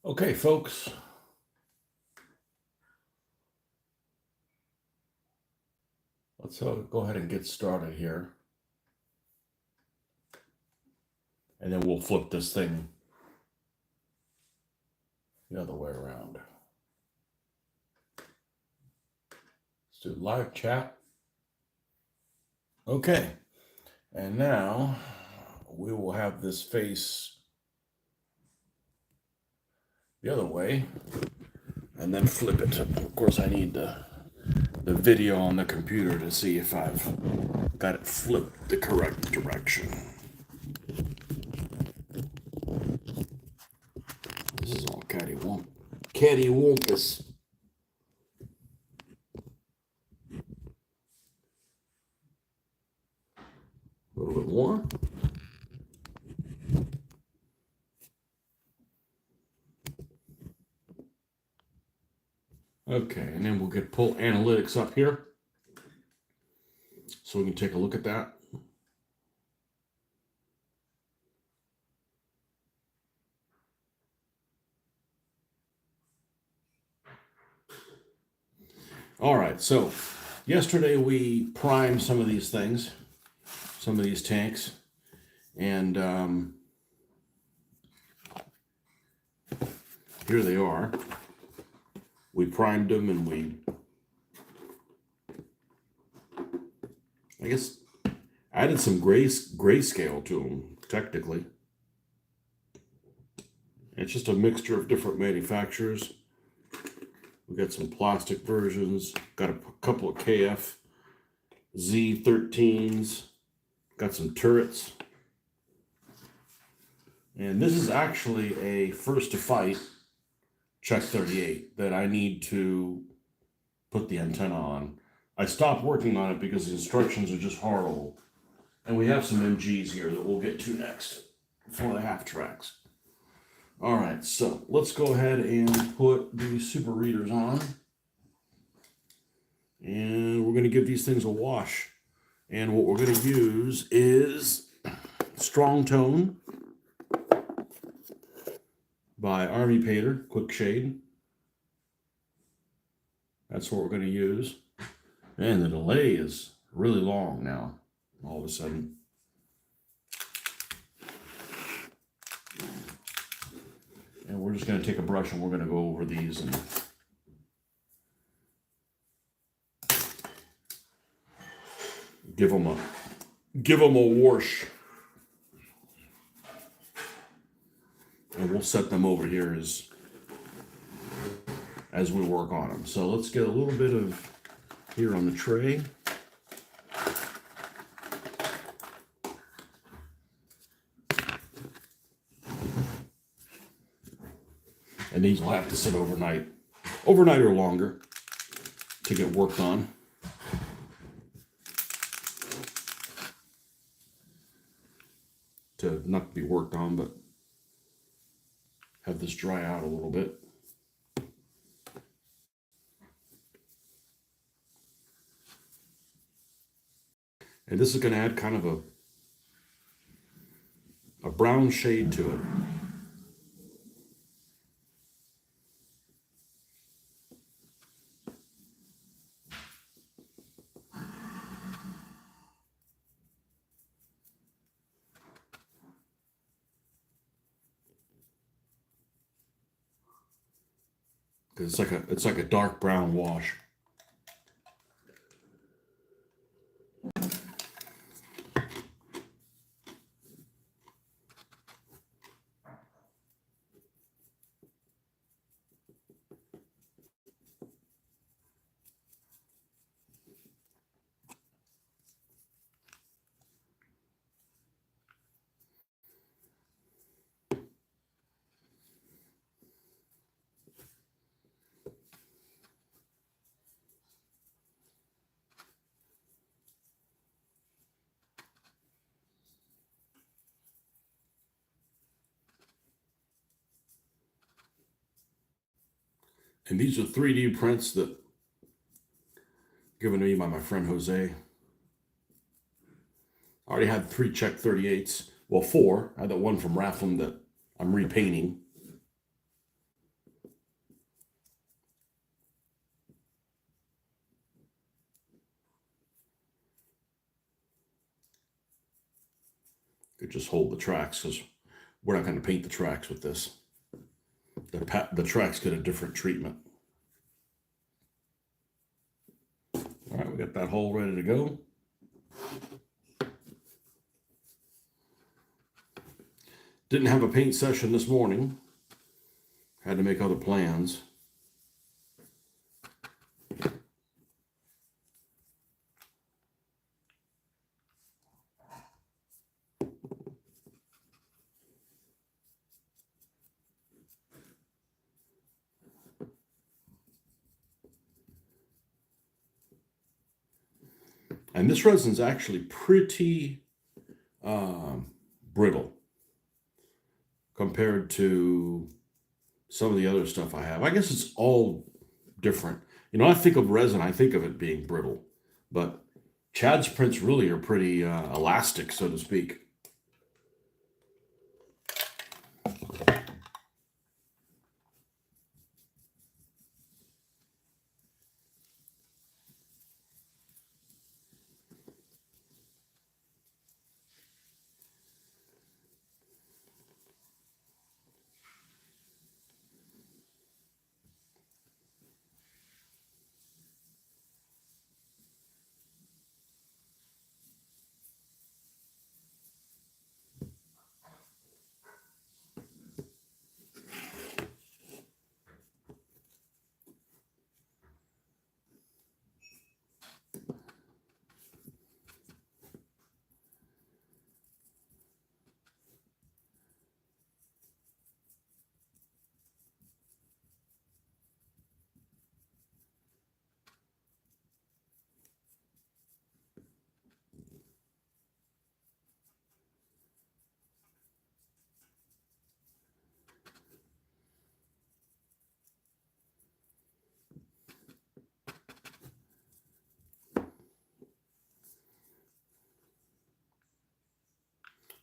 Okay, folks. Let's go ahead and get started here. And then we'll flip this thing the other way around. Let's do live chat. Okay. And now we will have this face the other way and then flip it. Of course, I need the video on the computer to see if I've got it flipped the correct direction. This is all cattywampus. A little bit more. Okay, and then we'll pull analytics up here so we can take a look at that. All right, so yesterday we primed some of these things, some of these tanks, and here they are. We primed them and we, I guess, added some grayscale to them, technically. It's just a mixture of different manufacturers. We got some plastic versions, got a couple of KF Z13s, got some turrets. And this is actually a first to fight Czech 38 that I need to put the antenna on. I stopped working on it because the instructions are just horrible. And we have some MGs here that we'll get to next for the half tracks. All right, so let's go ahead and put the super readers on. And we're going to give these things a wash. And what we're going to use is Strong Tone by Army Painter, Quick Shade. That's what we're going to use. And the delay is really long now, all of a sudden. And we're just going to take a brush and we're going to go over these and give them a wash. And we'll set them over here as we work on them. So let's get a little bit of here on the tray. And these will have to sit overnight or longer to get worked on. To not be worked on, but have this dry out a little bit. And this is going to add kind of a brown shade to it. Because it's like a dark brown wash. And these are 3D prints that given to me by my friend Jose. I already had 3 Czech 38s. Well, 4. I had that one from Rathlam that I'm repainting. Could just hold the tracks because we're not going to paint the tracks with this. The tracks get a different treatment. All right, we got that hole ready to go. Didn't have a paint session this morning. Had to make other plans. And this resin's actually pretty brittle compared to some of the other stuff I have. I guess it's all different. You know, I think of resin, I think of it being brittle, but Chad's prints really are pretty elastic, so to speak.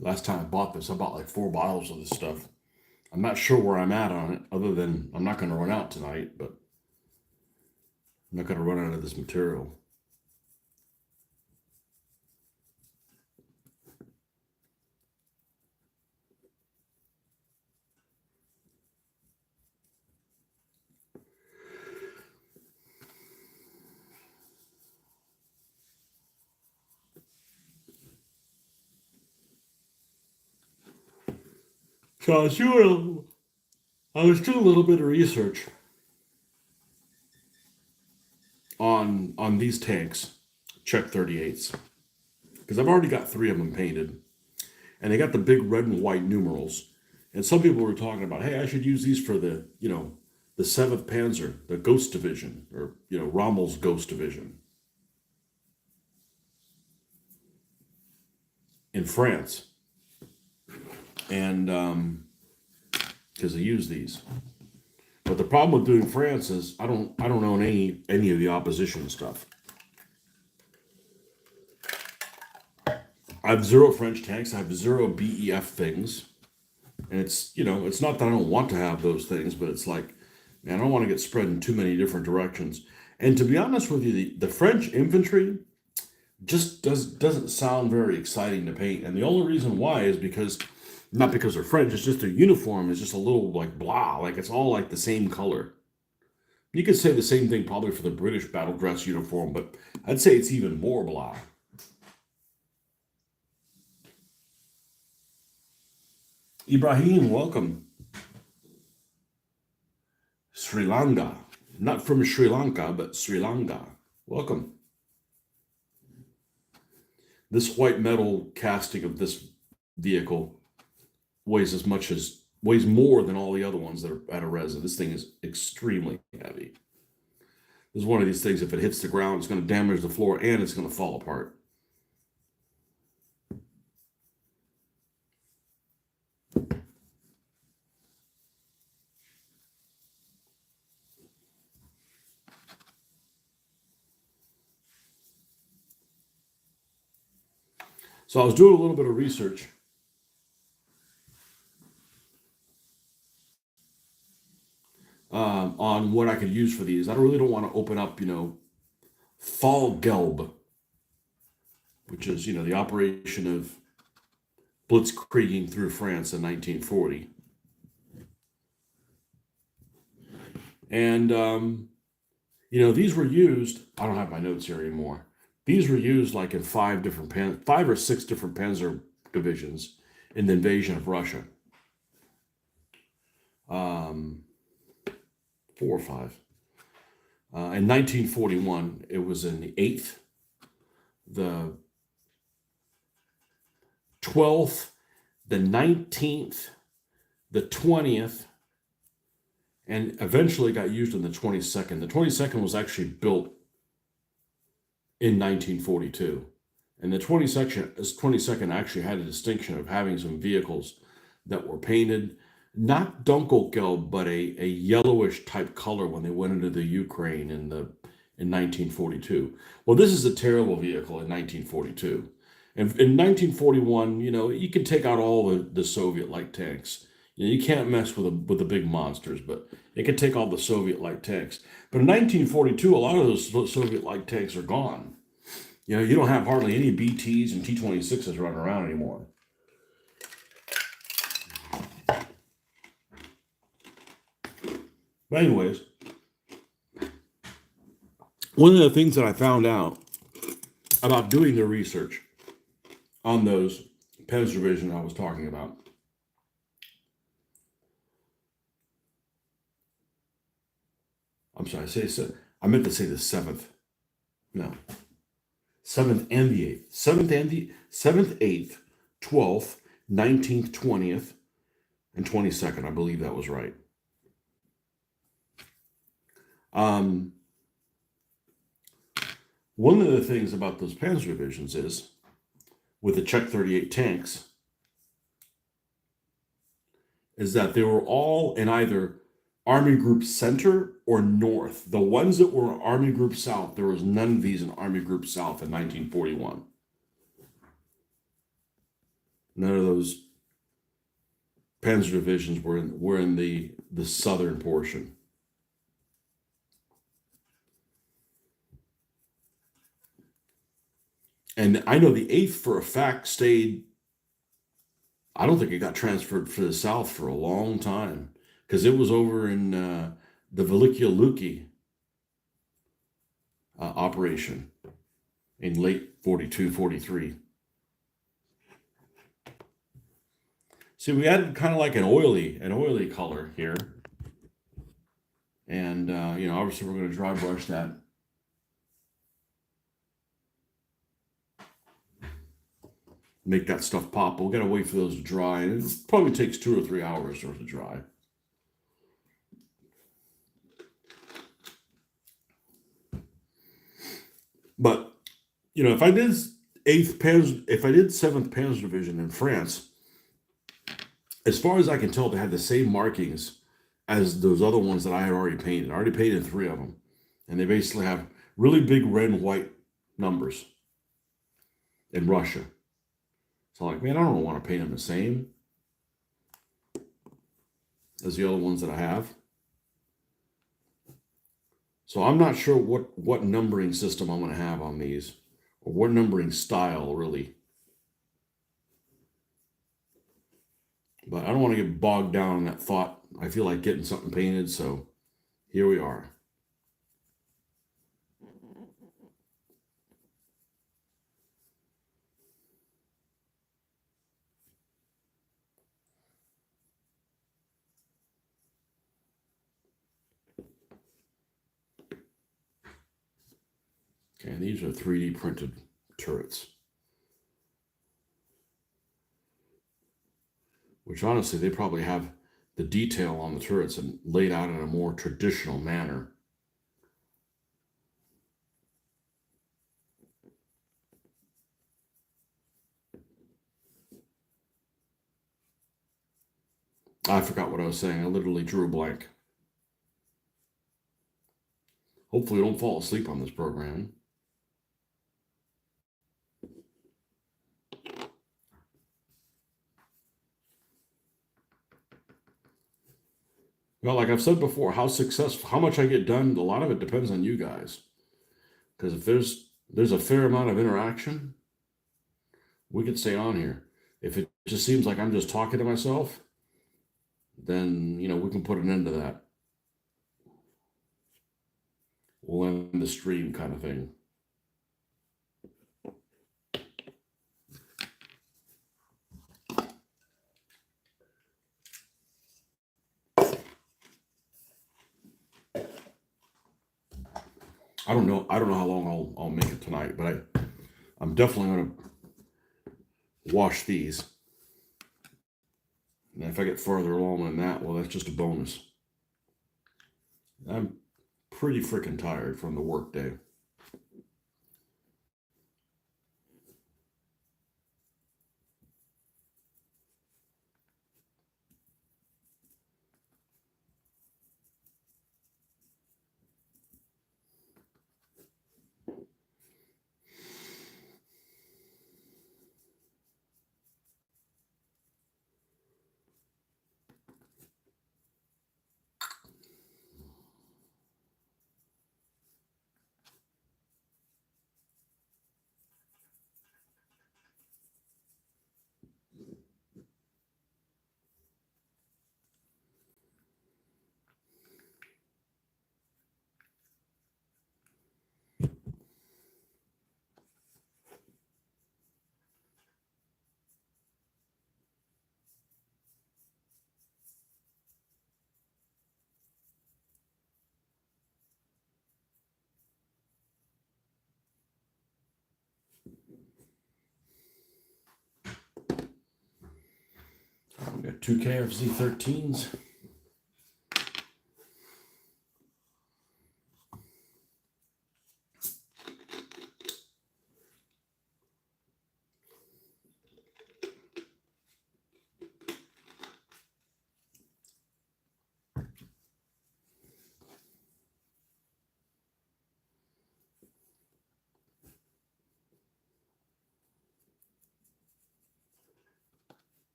Last time I bought this, I bought like 4 bottles of this stuff. I'm not sure where I'm at on it, other than I'm not going to run out tonight, but I'm not going to run out of this material. So I was doing a little bit of research on these tanks, Czech 38s, because I've already got 3 of them painted, and they got the big red and white numerals. And some people were talking about, hey, I should use these for the, the 7th Panzer, the Ghost Division, or, Rommel's Ghost Division in France. And because they use these. But the problem with doing France is I don't own any of the opposition stuff. I have 0 French tanks. I have 0 BEF things. And it's not that I don't want to have those things, but it's like, man, I don't want to get spread in too many different directions. And to be honest with you, the French infantry just doesn't sound very exciting to paint. And the only reason why is because, not because they're French, it's just their uniform is just a little like blah, like it's all like the same color. You could say the same thing probably for the British battle dress uniform, but I'd say it's even more blah. Ibrahim, welcome. Sri Lanka. Not from Sri Lanka, but Sri Lanka. Welcome. This white metal casting of this vehicle weighs more than all the other ones that are out of resin. This thing is extremely heavy. This is one of these things, if it hits the ground, it's going to damage the floor and it's going to fall apart. So I was doing a little bit of research on what I could use for these. I really don't want to open up, Fallgelb, which is, the operation of blitzkrieging through France in 1940. And, these were used, I don't have my notes here anymore. These were used like in five or six different Panzer divisions in the invasion of Russia. Four or five. In 1941, it was in the 8th, the 12th, the 19th, the 20th, and eventually got used in the 22nd. The 22nd was actually built in 1942. And the 22nd actually had a distinction of having some vehicles that were painted, not Dunkelgelb, but a yellowish type color when they went into the Ukraine in 1942. Well, this is a terrible vehicle in 1942. And in 1941, you can take out all the Soviet-like tanks. You can't mess with the big monsters, but it can take all the Soviet-like tanks. But in 1942, a lot of those Soviet-like tanks are gone. You don't have hardly any BTs and T-26s running around anymore. But anyways, one of the things that I found out about doing the research on those Panzer division I was talking about, I'm sorry, I meant to say the 7th. No. 7th and the 8th. 7th, 8th, 12th, 19th, 20th, and 22nd. I believe that was right. One of the things about those Panzer divisions is, with the Czech 38 tanks, is that they were all in either Army Group Center or North. The ones that were Army Group South, there was none of these in Army Group South in 1941. None of those Panzer divisions were in the southern portion. And I know the 8th for a fact stayed, I don't think it got transferred to the south for a long time, because it was over in the Velikia Luki operation in late 42, 43. See, we added kind of like an oily color here. And, obviously we're going to dry brush that. Make that stuff pop. We'll gotta wait for those to dry, and it probably takes 2 or 3 hours for it to dry. But if I did 7th Panzer Division in France, as far as I can tell, they had the same markings as those other ones that I had already painted. I already painted 3 of them, and they basically have really big red and white numbers in Russia. So I don't want to paint them the same as the other ones that I have. So I'm not sure what numbering system I'm going to have on these, or what numbering style, really. But I don't want to get bogged down in that thought. I feel like getting something painted, so here we are. Okay, and these are 3D printed turrets. Which honestly, they probably have the detail on the turrets and laid out in a more traditional manner. I forgot what I was saying. I literally drew a blank. Hopefully, I don't fall asleep on this program. Well, like I've said before, how much I get done, a lot of it depends on you guys. Because if there's a fair amount of interaction, we could stay on here. If it just seems like I'm just talking to myself, then, we can put an end to that. We'll end the stream kind of thing. I don't know how long I'll make it tonight, but I'm definitely going to wash these. And if I get further along than that, well, that's just a bonus. I'm pretty freaking tired from the work day. I've got 2 KFZ 13s.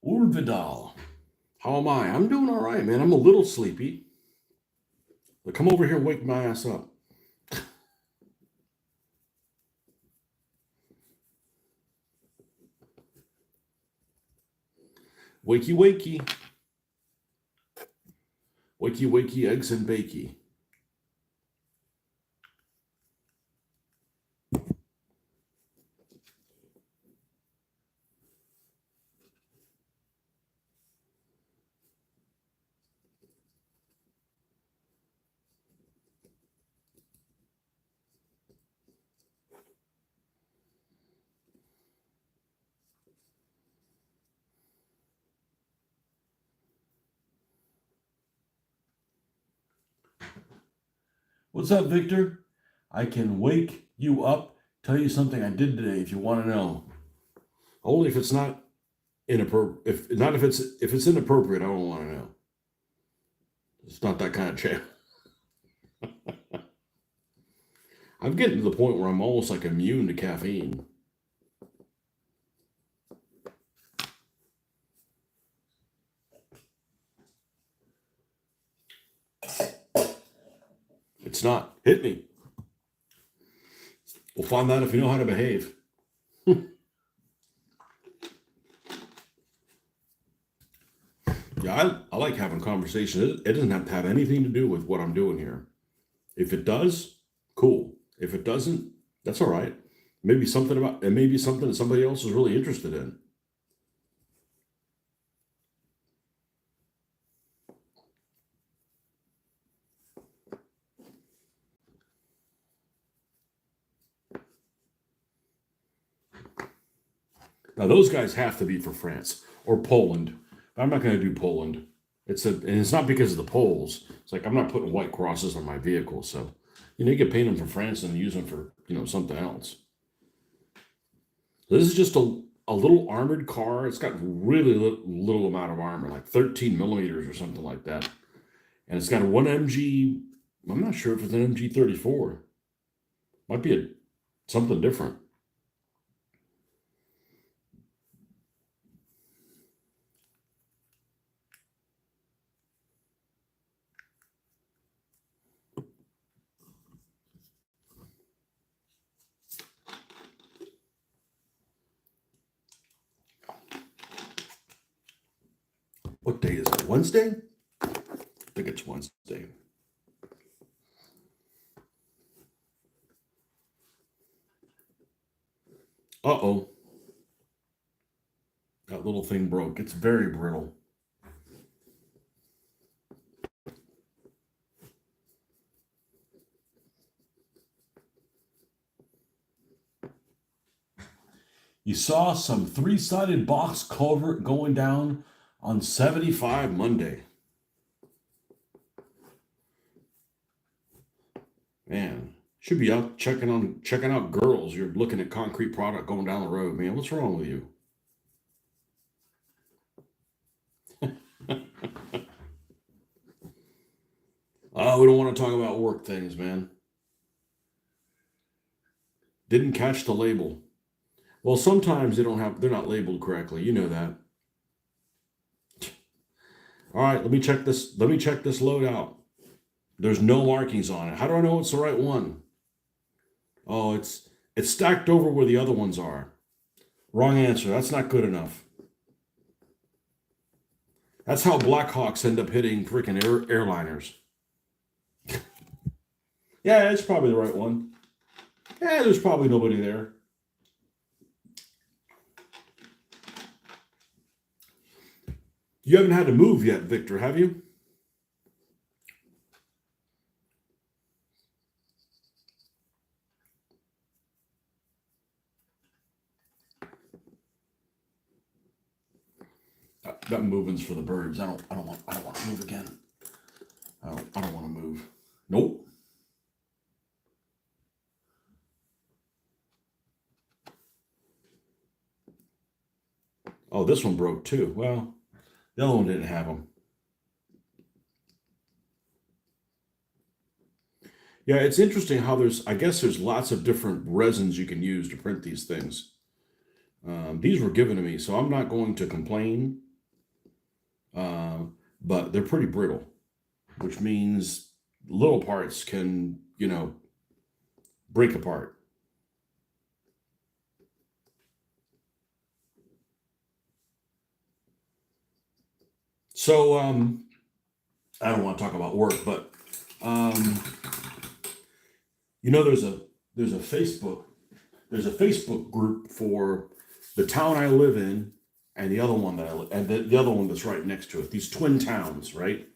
Ulvidal. How am I? I'm doing all right, man. I'm a little sleepy. But come over here and wake my ass up. Wakey, wakey. Wakey, wakey, eggs and bakey. What's up, Victor? I can wake you up, tell you something I did today if you want to know. Only if it's not inappropriate. If it's inappropriate, I don't want to know. It's not that kind of channel. I'm getting to the point where I'm almost like immune to caffeine. It's not. Hit me. We'll find out if you know how to behave. Yeah, I like having conversations. It doesn't have to have anything to do with what I'm doing here. If it does, cool. If it doesn't, that's all right. Maybe something that somebody else is really interested in. Now those guys have to be for France or Poland. But I'm not going to do Poland. And it's not because of the Poles. It's like I'm not putting white crosses on my vehicle, so you can paint them for France and use them for something else. So this is just a little armored car. It's got really little amount of armor, like 13 millimeters or something like that, and it's got a 1 MG. I'm not sure if it's an MG 34. Might be something different. What day is it? Wednesday? I think it's Wednesday. Uh-oh. That little thing broke. It's very brittle. You saw some three-sided box culvert going down on 75 Monday. Man, should be out checking out girls. You're looking at concrete product going down the road, man. What's wrong with you? Oh, we don't want to talk about work things, man. Didn't catch the label. Well, sometimes they're not labeled correctly. You know that. All right, let me check this load out. There's no markings on it. How do I know it's the right one? Oh, it's stacked over where the other ones are. Wrong answer. That's not good enough. That's how Blackhawks end up hitting freaking airliners. Yeah, it's probably the right one. Yeah, there's probably nobody there. You haven't had to move yet, Victor, have you? That moving's for the birds. I don't want to move again. I don't want to move. Nope. Oh, this one broke too. Well, the other one didn't have them. Yeah, it's interesting how I guess there's lots of different resins you can use to print these things. These were given to me, so I'm not going to complain. But they're pretty brittle, which means little parts can, break apart. So I don't want to talk about work, but um, there's a Facebook group for the town I live in and the other one and the other one that's right next to it. These twin towns, right?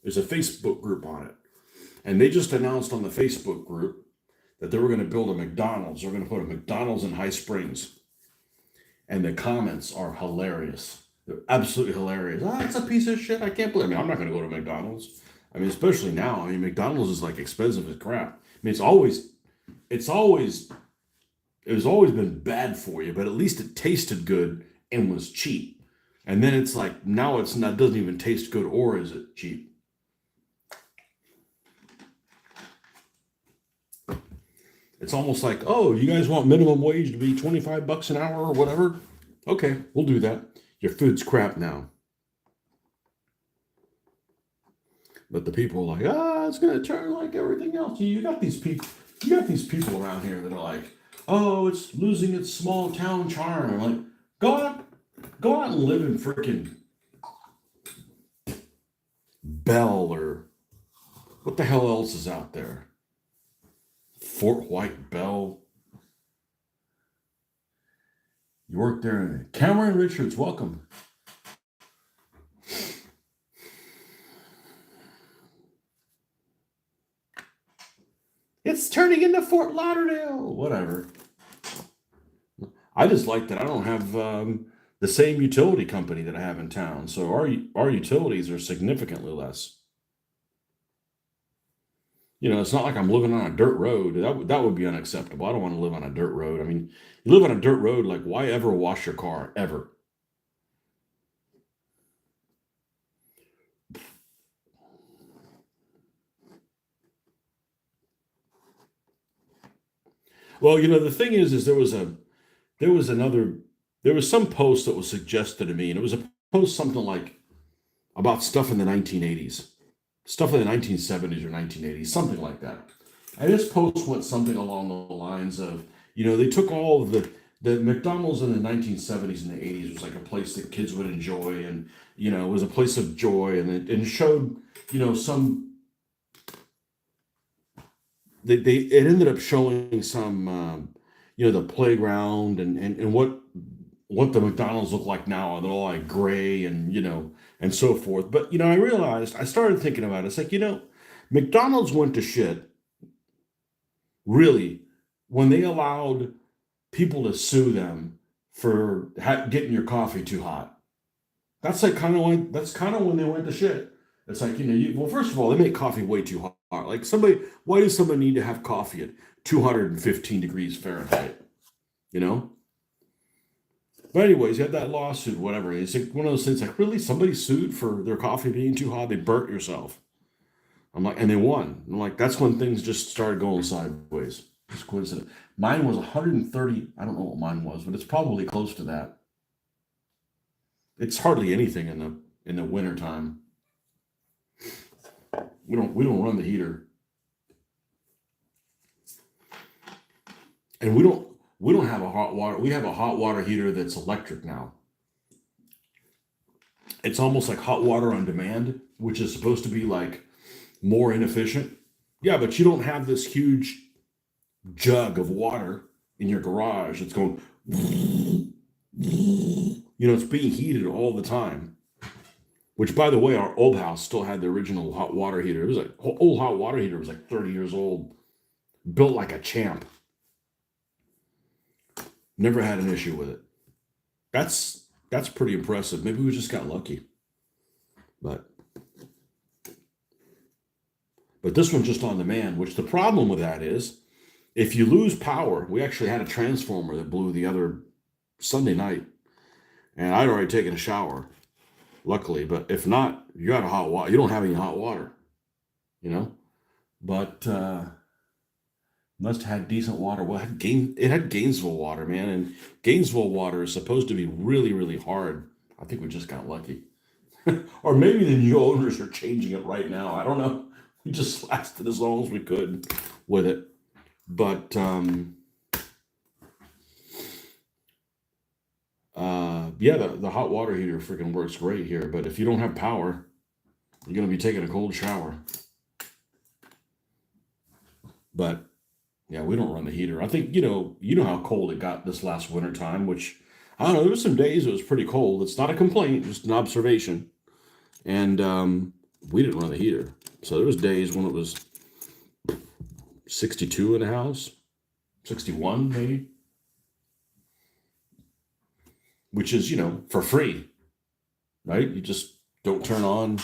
There's a Facebook group on it, and they just announced on the Facebook group that they were going to build a McDonald's. They're going to put a McDonald's in High Springs, and the comments are hilarious. They're absolutely hilarious. Ah, it's a piece of shit. I can't believe. I mean, I'm not going to go to McDonald's. I mean, especially now. I mean, McDonald's is like expensive as crap. I mean, it's always been bad for you, but at least it tasted good and was cheap. And then it's like now it's not doesn't even taste good, or is it cheap? It's almost like, oh, you guys want minimum wage to be $25 an hour or whatever? Okay, we'll do that. Your food's crap now. But the people are like, it's gonna turn like everything else. You got these people around here that are like, oh, it's losing its small town charm. I'm like, go out and live in freaking Bell or what the hell else is out there? Fort White, Bell. You work there. Cameron Richards, welcome. It's turning into Fort Lauderdale. Whatever. I just like that I don't have the same utility company that I have in town. So our utilities are significantly less. It's not like I'm living on a dirt road. That would be unacceptable. I don't want to live on a dirt road. I mean, you live on a dirt road, like why ever wash your car ever? Well, the thing is there was another there was some post that was suggested to me, and it was a post something like about stuff in the 1980s, stuff in the 1970s or 1980s, something like that. And this post went something along the lines of, they took all of the McDonald's in the 1970s and the 80s was like a place that kids would enjoy, and it was a place of joy, and it showed some it ended up showing some the playground and what the McDonald's look like now, and they're all like gray and and so forth. But I realized, I started thinking about it. It's like McDonald's went to shit really when they allowed people to sue them for getting your coffee too hot. That's like kind of when they went to shit. It's like well, first of all, they make coffee way too hot. Like why does somebody need to have coffee at 215 degrees Fahrenheit? You know. But anyways, you had that lawsuit, whatever. It's like one of those things. Like, really, somebody sued for their coffee being too hot. They burnt yourself. I'm like, and they won. I'm like, that's when things just started going sideways. It's coincident. Mine was 130. I don't know what mine was, but it's probably close to that. It's hardly anything in the winter time. We don't run the heater, and we don't have a hot water. We have a hot water heater that's electric now. It's almost like hot water on demand, which is supposed to be like more inefficient. Yeah, but you don't have this huge jug of water in your garage. It's going, it's being heated all the time. Which, by the way, our old house still had the original hot water heater. It was like, old hot water heater was like 30 years old, built like a champ. Never had an issue with it. That's pretty impressive. Maybe we just got lucky. But this one's just on demand, which the problem with that is if you lose power, we actually had a transformer that blew the other Sunday night, and I'd already taken a shower, luckily. But if not, you got a hot water. You don't have any hot water, But must have had decent water. Well, it had Gainesville water, man, and Gainesville water is supposed to be really, really hard. I think we just got lucky, or maybe the new owners are changing it right now. I don't know. We just lasted as long as we could with it, but yeah, the hot water heater freaking works great here. But if you don't have power, you're gonna be taking a cold shower. But yeah, we don't run the heater. I think how cold it got this last winter time, which I don't know. There was some days it was pretty cold. It's not a complaint, just an observation. And we didn't run the heater, so there was days when it was 62 in the house, 61 maybe, which is for free, right? You just don't turn on.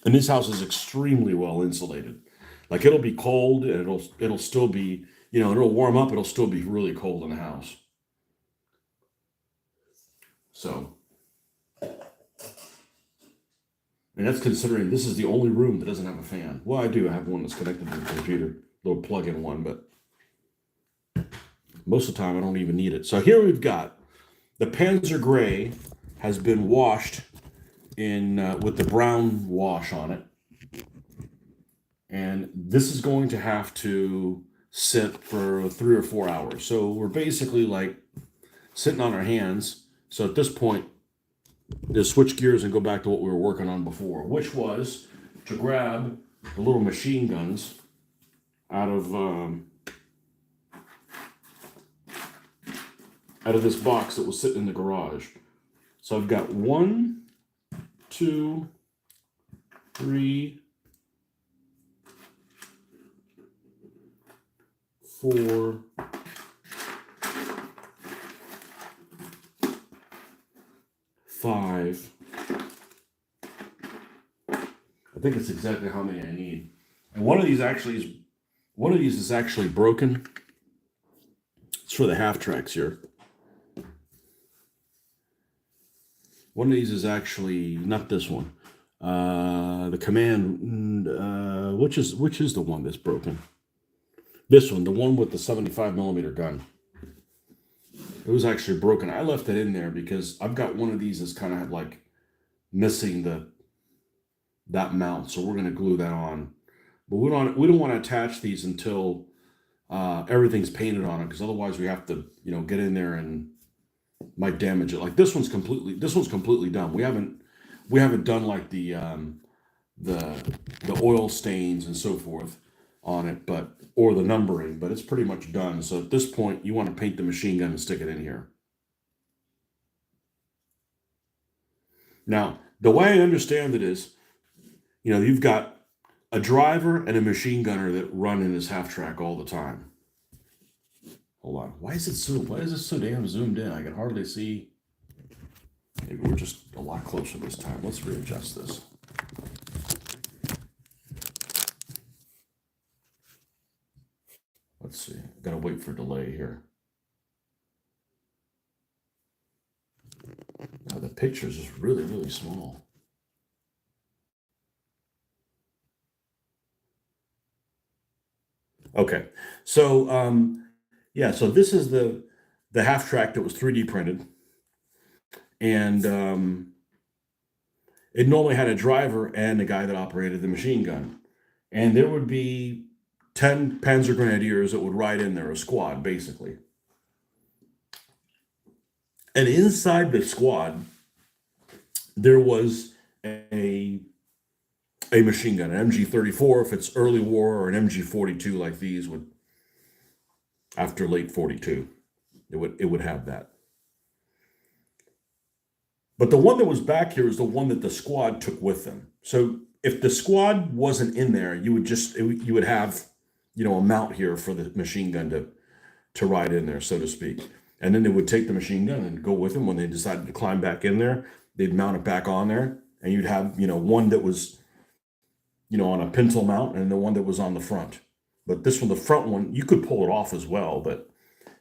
And this house is extremely well insulated. Like, it'll be cold and it'll still be, it'll warm up, it'll still be really cold in the house. So, and that's considering this is the only room that doesn't have a fan. Well, I do. I have one that's connected to the computer, little plug-in one, but most of the time I don't even need it. So here we've got the Panzer Gray has been washed in with the brown wash on it. And this is going to have to sit for 3 or 4 hours. So we're basically like sitting on our hands. So at this point, just switch gears and go back to what we were working on before, which was to grab the little machine guns out of this box that was sitting in the garage. So I've got 1, 2, 3, 4, 5. I think it's exactly how many I need. And one of these is actually broken. It's for the half tracks here. One of these is actually not this one. The command, which is the one that's broken? This one, the one with the 75 millimeter gun. It was actually broken. I left it in there because I've got one of these that's kind of like missing that mount, so we're going to glue that on. But we don't want to attach these until everything's painted on it, because otherwise we have to, get in there and might damage it. Like this one's completely done. We haven't done like the oil stains and so forth on it, or the numbering, but it's pretty much done. So at this point, you want to paint the machine gun and stick it in here. Now, the way I understand it is, you've got a driver and a machine gunner that run in this half track all the time. Hold on. Why is this so damn zoomed in? I can hardly see. Maybe we're just a lot closer this time. Let's readjust this. Let's see. Gotta wait for delay here. Now the picture is just really, really small. Okay. So yeah, so this is the half track that was 3D printed. And it normally had a driver and a guy that operated the machine gun. And there would be 10 Panzer Grenadiers that would ride in there, a squad, basically. And inside the squad, there was a machine gun, an MG-34 if it's early war, or an MG-42 like these would, after late 42. It would have that. But the one that was back here is the one that the squad took with them. So if the squad wasn't in there, you would have, a mount here for the machine gun to ride in there, so to speak. And then they would take the machine gun and go with them. When they decided to climb back in there, they'd mount it back on there, and you'd have, one that was, on a pintle mount, and the one that was on the front. But this one, the front one, you could pull it off as well, but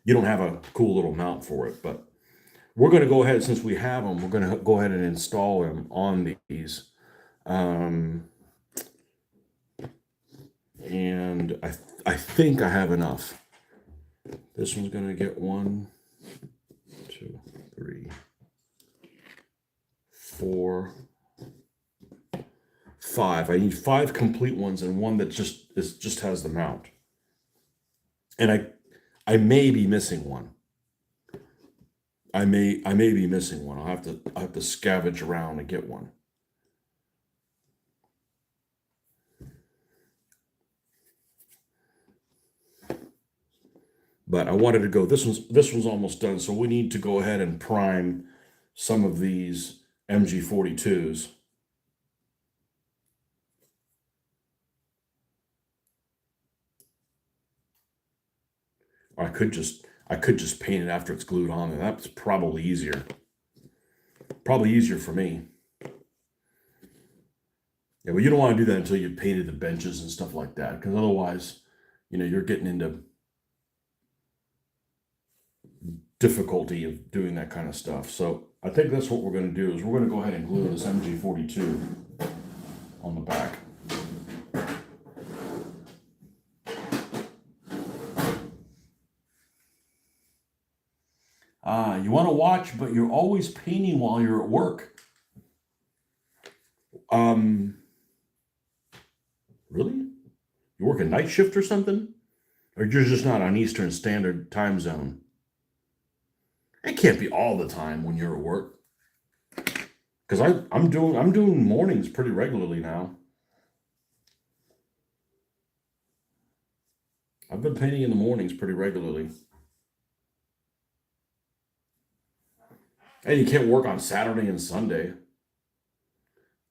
you don't have a cool little mount for it. But we're going to go ahead, since we have them, we're going to go ahead and install them on these. And I think I have enough. This one's going to get 1, 2, 3, 4, 5. I need 5 complete ones and one that just has the mount. And I may be missing one. I may be missing one. I'll have to scavenge around and get one. But I wanted to go. This one's almost done, so we need to go ahead and prime some of these MG-42s. Or I could just paint it after it's glued on, and that's probably easier. Probably easier for me. Yeah, but you don't want to do that until you've painted the benches and stuff like that, because otherwise, you're getting into difficulty of doing that kind of stuff. So I think that's what we're going to do, is we're going to go ahead and glue this MG-42 on the back. You want to watch, but you're always painting while you're at work. Really? You work a night shift or something? Or you're just not on Eastern Standard Time Zone? It can't be all the time when you're at work. Because I'm doing mornings pretty regularly now. I've been painting in the mornings pretty regularly. And you can't work on Saturday and Sunday.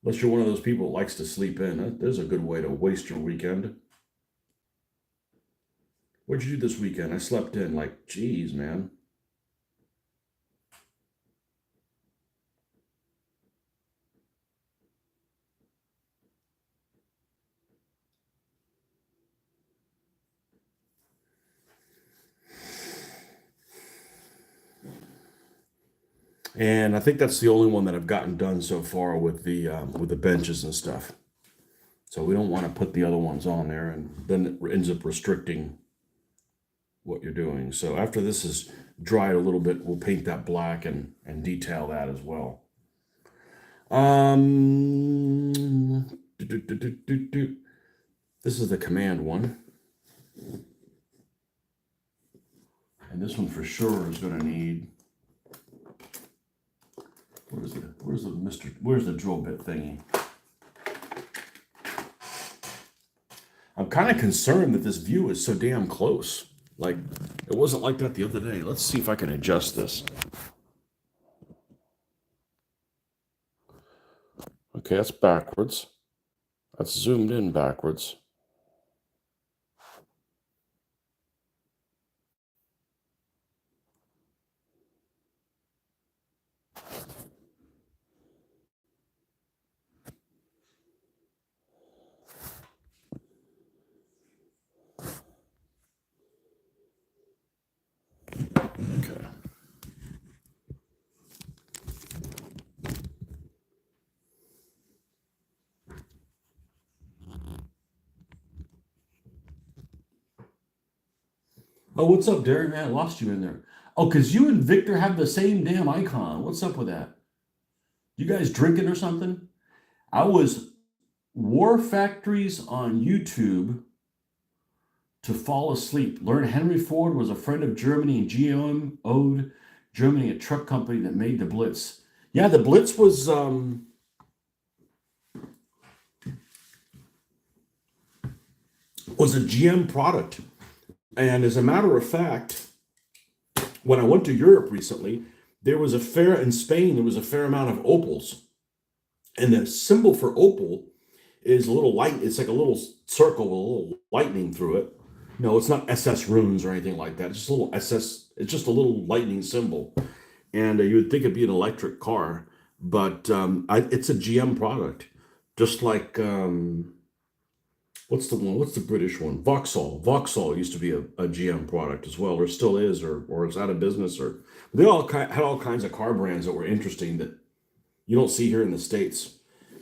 Unless you're one of those people that likes to sleep in. There's a good way to waste your weekend. What'd you do this weekend? I slept in. Like, geez, man. And I think that's the only one that I've gotten done so far with the benches and stuff. So we don't want to put the other ones on there, and then it ends up restricting what you're doing. So after this is dried a little bit, we'll paint that black and detail that as well. This is the command one. And this one for sure is going to need, where's the drill bit thingy? I'm kind of concerned that this view is so damn close. Like, it wasn't like that the other day. Let's see if I can adjust this. Okay, that's backwards. That's zoomed in backwards. Okay. Oh, what's up, Darren? Man, I lost you in there. Oh, because you and Victor have the same damn icon. What's up with that? You guys drinking or something? I was War Factories on YouTube to fall asleep. Learn Henry Ford was a friend of Germany and GM owed Germany a truck company that made the Blitz. Yeah, the Blitz was a GM product. And as a matter of fact, when I went to Europe recently, there was a fair in Spain, there was a fair amount of Opals. And the symbol for Opal is a little light, it's like a little circle with a little lightning through it. No, it's not SS runes or anything like that. It's just a little SS, it's just a little lightning symbol. And you would think it'd be an electric car, but it's a GM product. Just like, what's the one? What's the British one? Vauxhall. Vauxhall used to be a GM product as well, or still is, or it's out of business. Or they all had all kinds of car brands that were interesting that you don't see here in the States,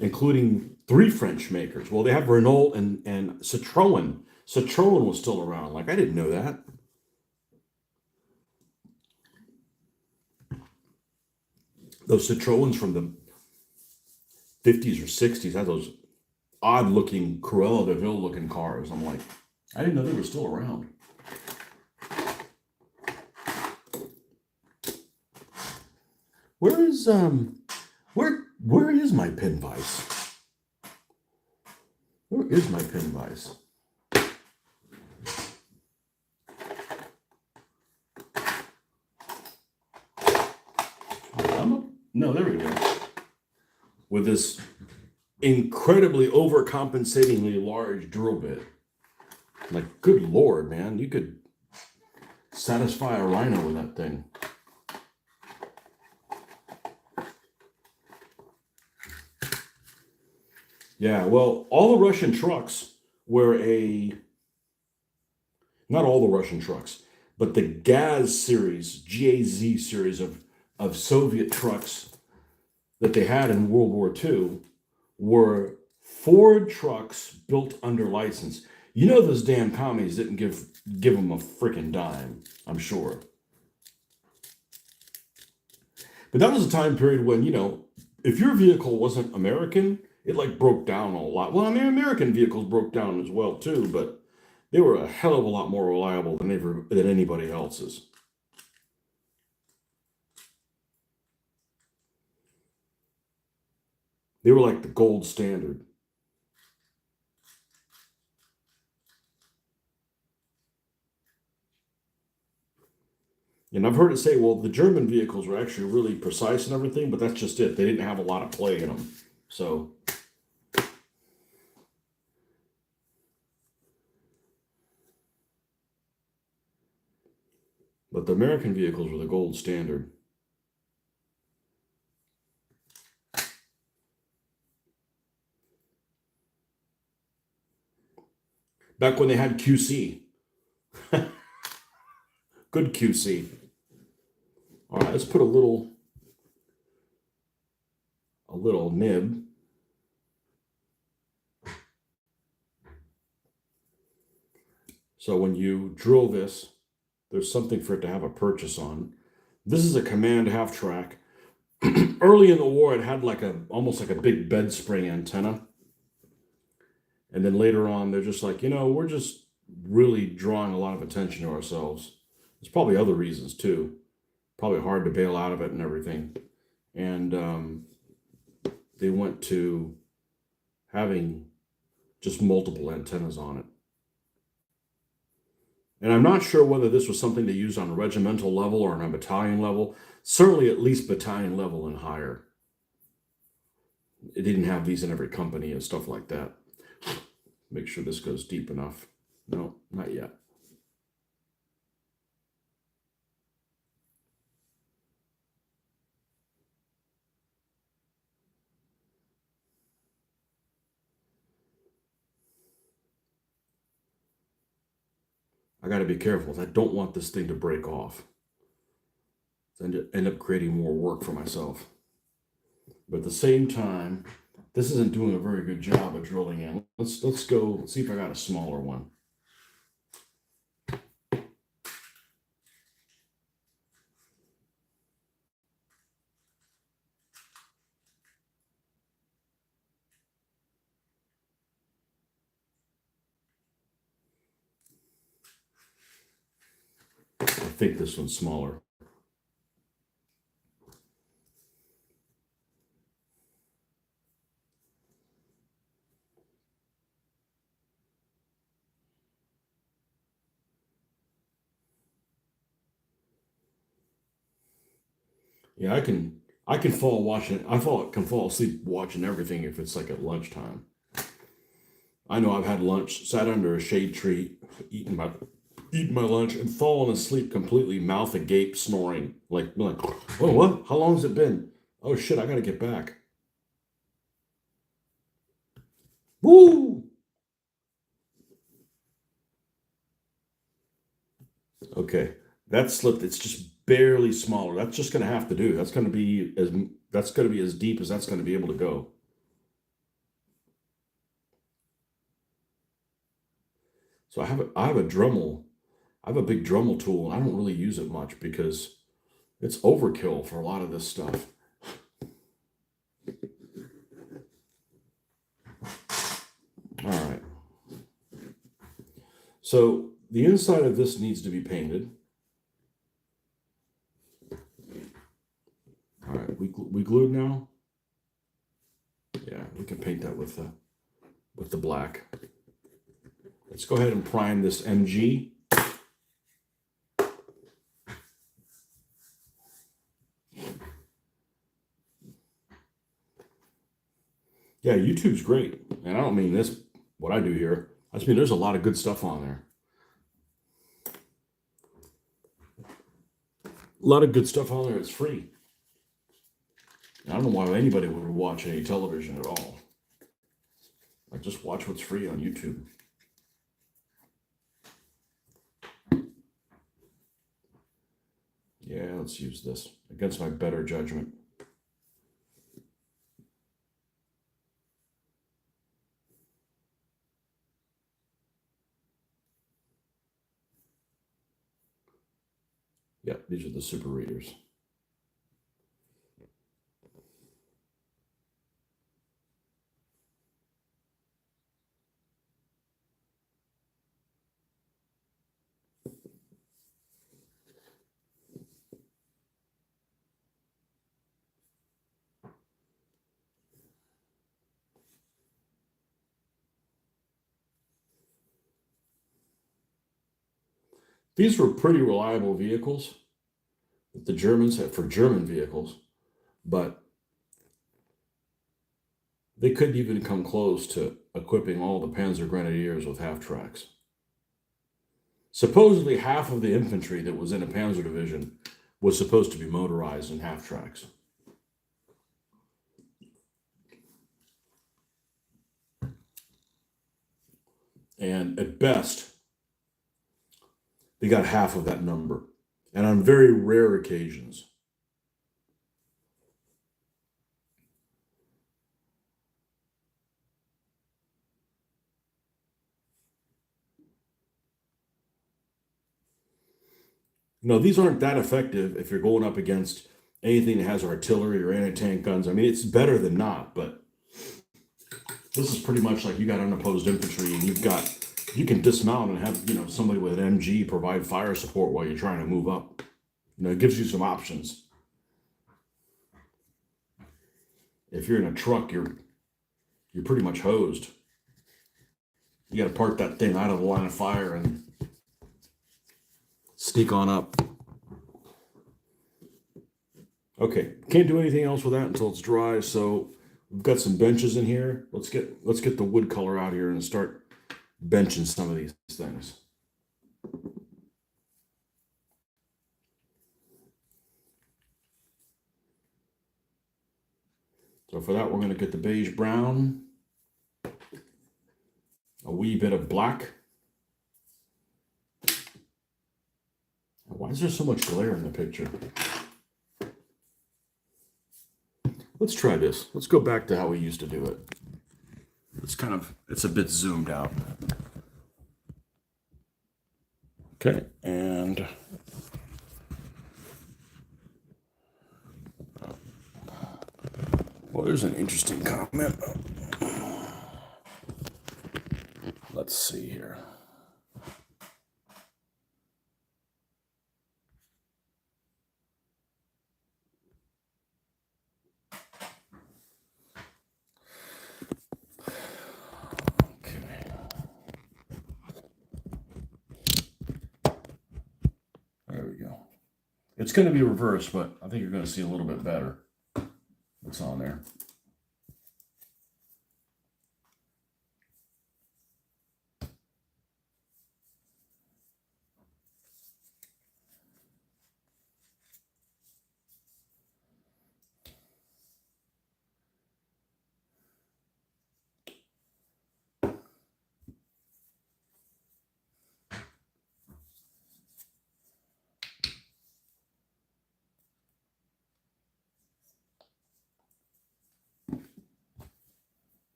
including 3 French makers. Well, they have Renault and Citroën. Citroën was still around. Like, I didn't know that. Those Citroëns from the 50s or 60s had those odd looking Cruella de Vil looking cars. I'm like, I didn't know they were still around. Where is my pin vise? Where is my pin vise? No, there we go. With this incredibly overcompensatingly large drill bit. Like, good Lord, man, you could satisfy a rhino with that thing. Yeah, well, all the Russian trucks were not all the Russian trucks, but the GAZ series, GAZ series of Soviet trucks that they had in World War II were Ford trucks built under license. You know, those damn commies didn't give them a freaking dime, I'm sure. But that was a time period when, if your vehicle wasn't American, it like broke down a lot. Well, I mean, American vehicles broke down as well too, but they were a hell of a lot more reliable than anybody else's. They were like the gold standard. And I've heard it say, well, the German vehicles were actually really precise and everything, but that's just it. They didn't have a lot of play in them. So, but the American vehicles were the gold standard. Back when they had QC. Good QC. All right, let's put a little nib. So when you drill this, there's something for it to have a purchase on. This is a command half track. Early in the war, it had almost like a big bed spring antenna. And then later on, they're just like, we're just really drawing a lot of attention to ourselves. There's probably other reasons too. Probably hard to bail out of it and everything. And they went to having just multiple antennas on it. And I'm not sure whether this was something they used on a regimental level or on a battalion level. Certainly at least battalion level and higher. It didn't have these in every company and stuff like that. Make sure this goes deep enough. No, not yet. I got to be careful. I don't want this thing to break off. End up creating more work for myself. But at the same time, this isn't doing a very good job of drilling in. Let's go see if I got a smaller one. I think this one's smaller. Yeah, I can fall watching. Can fall asleep watching everything if it's like at lunchtime. I know I've had lunch, sat under a shade tree, eaten my lunch, and fallen asleep completely, mouth agape, snoring. Like, oh, what? How long has it been? Oh shit, I gotta get back. Woo! Okay, that slipped. It's just barely smaller. That's just gonna have to do. That's gonna be as deep as that's gonna be able to go. So I have a Dremel. I have a big Dremel tool, and I don't really use it much because it's overkill for a lot of this stuff. All right. So the inside of this needs to be painted. All right, we glued now. Yeah, we can paint that with the black. Let's go ahead and prime this MG. Yeah, YouTube's great, and I don't mean this what I do here. I just mean there's a lot of good stuff on there. A lot of good stuff on there. It's free. I don't know why anybody would watch any television at all. Like, just watch what's free on YouTube. Yeah, let's use this against my better judgment. Yeah, these are the super readers. These were pretty reliable vehicles that the Germans had for German vehicles, but they couldn't even come close to equipping all the Panzer Grenadiers with half tracks. Supposedly, half of the infantry that was in a Panzer division was supposed to be motorized in half tracks. And at best, they got half of that number. And on very rare occasions. No, these aren't that effective if you're going up against anything that has artillery or anti-tank guns. I mean, it's better than not, but this is pretty much like you got unopposed infantry and you've got You can dismount and have, somebody with an MG provide fire support while you're trying to move up. It gives you some options. If you're in a truck, you're pretty much hosed. You got to park that thing out of the line of fire and sneak on up. Okay, can't do anything else with that until it's dry. So we've got some benches in here. Let's get the wood color out here and start benching some of these things. So for that, we're going to get the beige brown, a wee bit of black. Why is there so much glare in the picture? Let's try this. Let's go back to how we used to do it. It's a bit zoomed out. Okay, and well, there's an interesting comment. Let's see here. There we go. It's going to be reversed, but I think you're going to see a little bit better what's on there.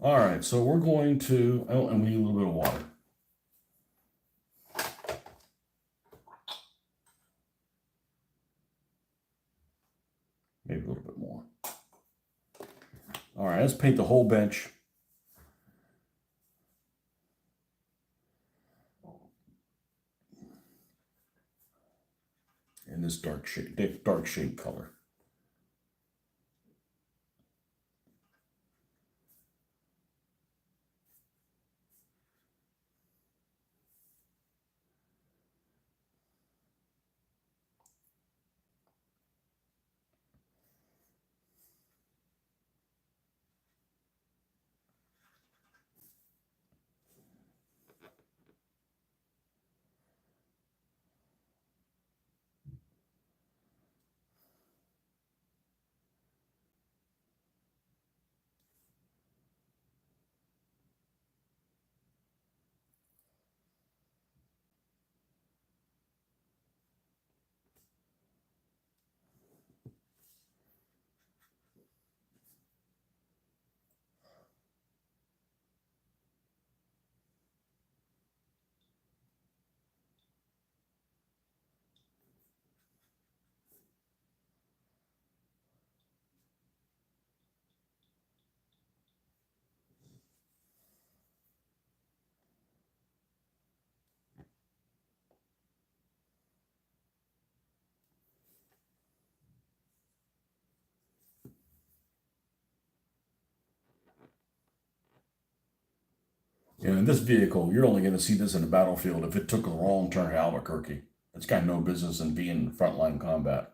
All right, so we're going to, and we need a little bit of water. Maybe a little bit more. All right, let's paint the whole bench. In this dark shade color. In this vehicle, you're only going to see this in a battlefield if it took a wrong turn at Albuquerque. It's got no business in being in frontline combat.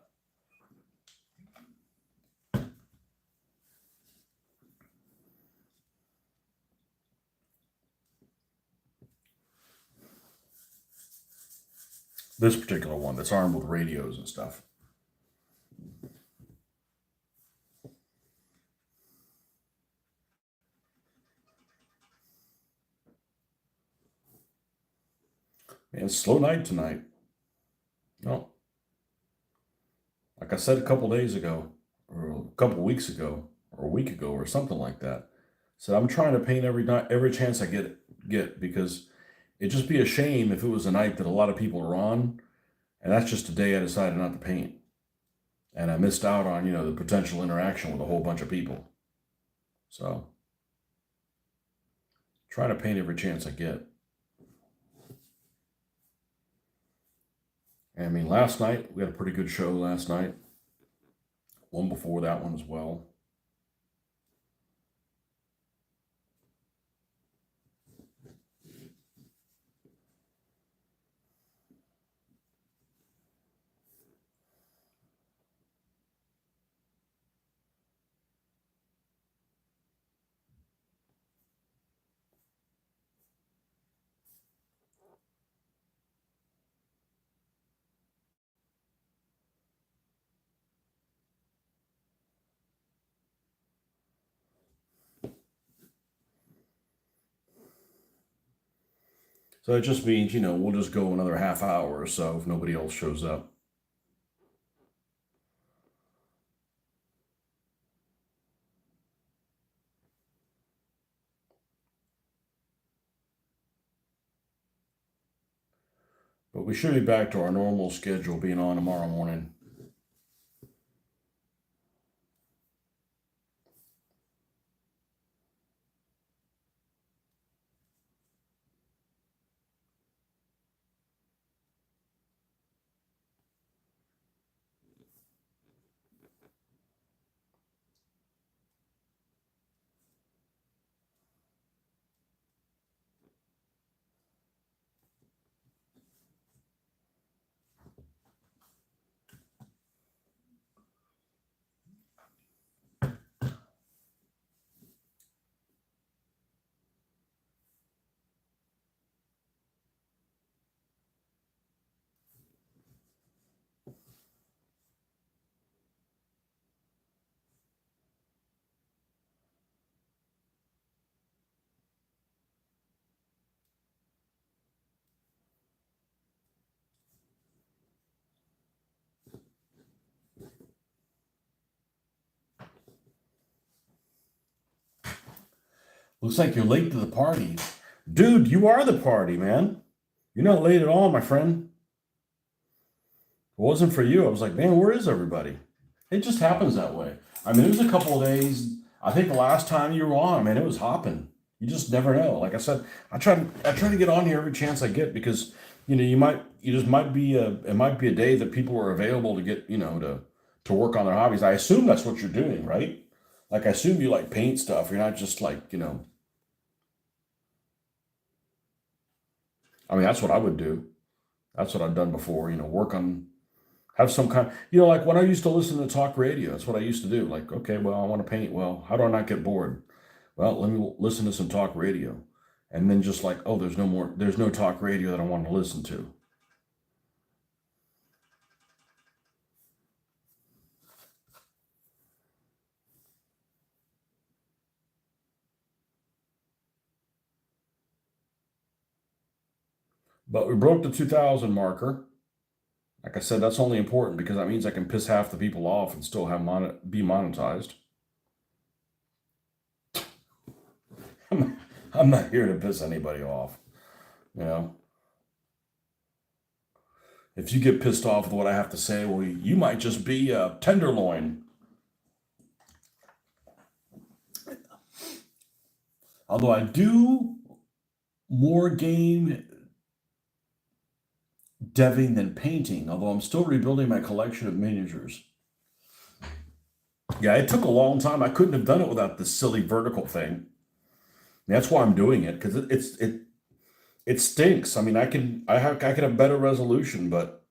This particular one that's armed with radios and stuff. Man, slow night tonight. No. Like I said a couple days ago, or a couple weeks ago, or a week ago, or something like that. So I'm trying to paint every night, every chance I get, because it'd just be a shame if it was a night that a lot of people are on, and that's just a day I decided not to paint, and I missed out on the potential interaction with a whole bunch of people. So Try to paint every chance I get. And I mean, last night, we had a pretty good show last night. One before that one as well. So it just means, we'll just go another half hour or so if nobody else shows up. But we should be back to our normal schedule being on tomorrow morning. Looks like you're late to the party. Dude, you are the party, man. You're not late at all, my friend. If it wasn't for you, I was like, man, where is everybody? It just happens that way. I mean, it was a couple of days. I think the last time you were on, man, it was hopping. You just never know. Like I said, I try to get on here every chance I get because it might be a day that people are available to get to work on their hobbies. I assume that's what you're doing, right? Like I assume you like paint stuff. You're not just like I mean, that's what I would do. That's what I've done before. Work on have some kind. Like when I used to listen to talk radio. That's what I used to do. Like, okay, well, I want to paint. Well, how do I not get bored? Well, let me listen to some talk radio, and then just like, oh, there's no talk radio that I want to listen to. But we broke the 2,000 marker. Like I said, that's only important because that means I can piss half the people off and still be monetized. I'm not here to piss anybody off. You know, if you get pissed off with what I have to say, well, you might just be a tenderloin. Although I do more game deving than painting, although I'm still rebuilding my collection of miniatures. Yeah, it took a long time. I couldn't have done it without this silly vertical thing. That's why I'm doing it because it stinks. I mean, I can have better resolution, but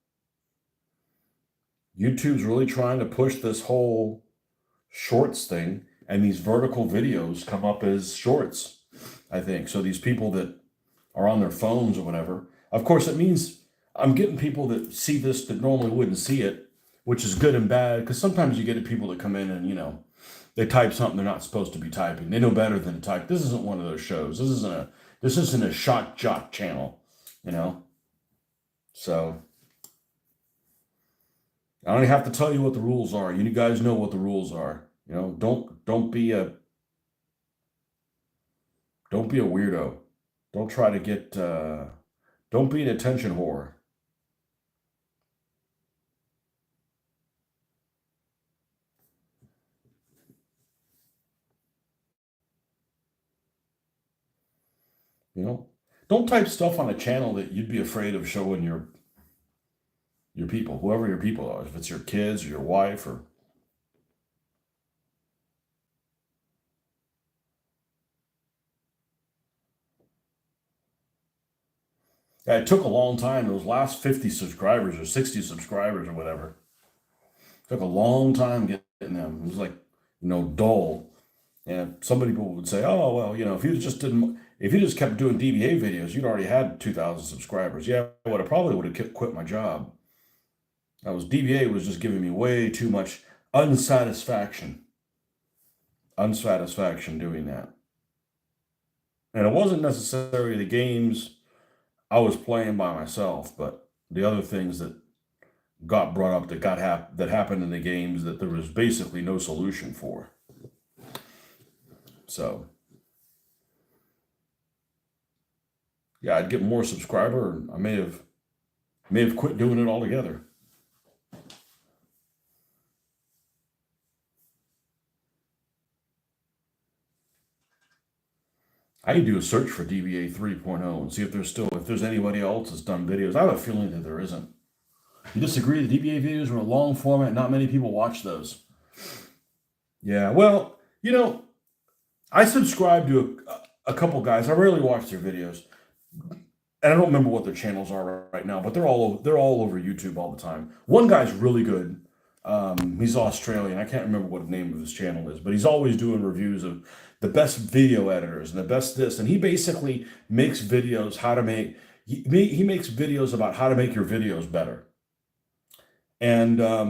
YouTube's really trying to push this whole shorts thing, and these vertical videos come up as shorts. I think so. These people that are on their phones or whatever. Of course, it means I'm getting people that see this that normally wouldn't see it, which is good and bad because sometimes you get people that come in and they type something they're not supposed to be typing. They know better than to type. This isn't one of those shows. This isn't a shock jock channel, you know. So I don't even have to tell you what the rules are. You guys know what the rules are. Don't be a weirdo. Don't try to get. Don't be an attention whore. don't type stuff on a channel that you'd be afraid of showing your people, whoever your people are, if it's your kids or your wife or. Yeah, it took a long time. Those last 50 subscribers or 60 subscribers or whatever. It took a long time getting them. It was like, dull. And some people would say, "Oh, well, if you just kept doing DBA videos, you'd already had 2,000 subscribers." Yeah, I probably would have quit my job. DBA was just giving me way too much unsatisfaction, doing that. And it wasn't necessarily the games I was playing by myself, but the other things that got brought up that happened in the games that there was basically no solution for. So yeah, I'd get more subscriber, and I may have quit doing it altogether. I need to do a search for DBA 3.0 and see if there's anybody else that's done videos. I have a feeling that there isn't. You disagree? The DBA videos were a long format. Not many people watch those. Yeah, well, I subscribe to a couple guys. I rarely watch their videos, and I don't remember what their channels are right now, but they're all over YouTube all the time. One guy's really good. He's Australian. I can't remember what the name of his channel is, but he's always doing reviews of the best video editors and the best this, and he basically makes videos he makes videos about how to make your videos better. And I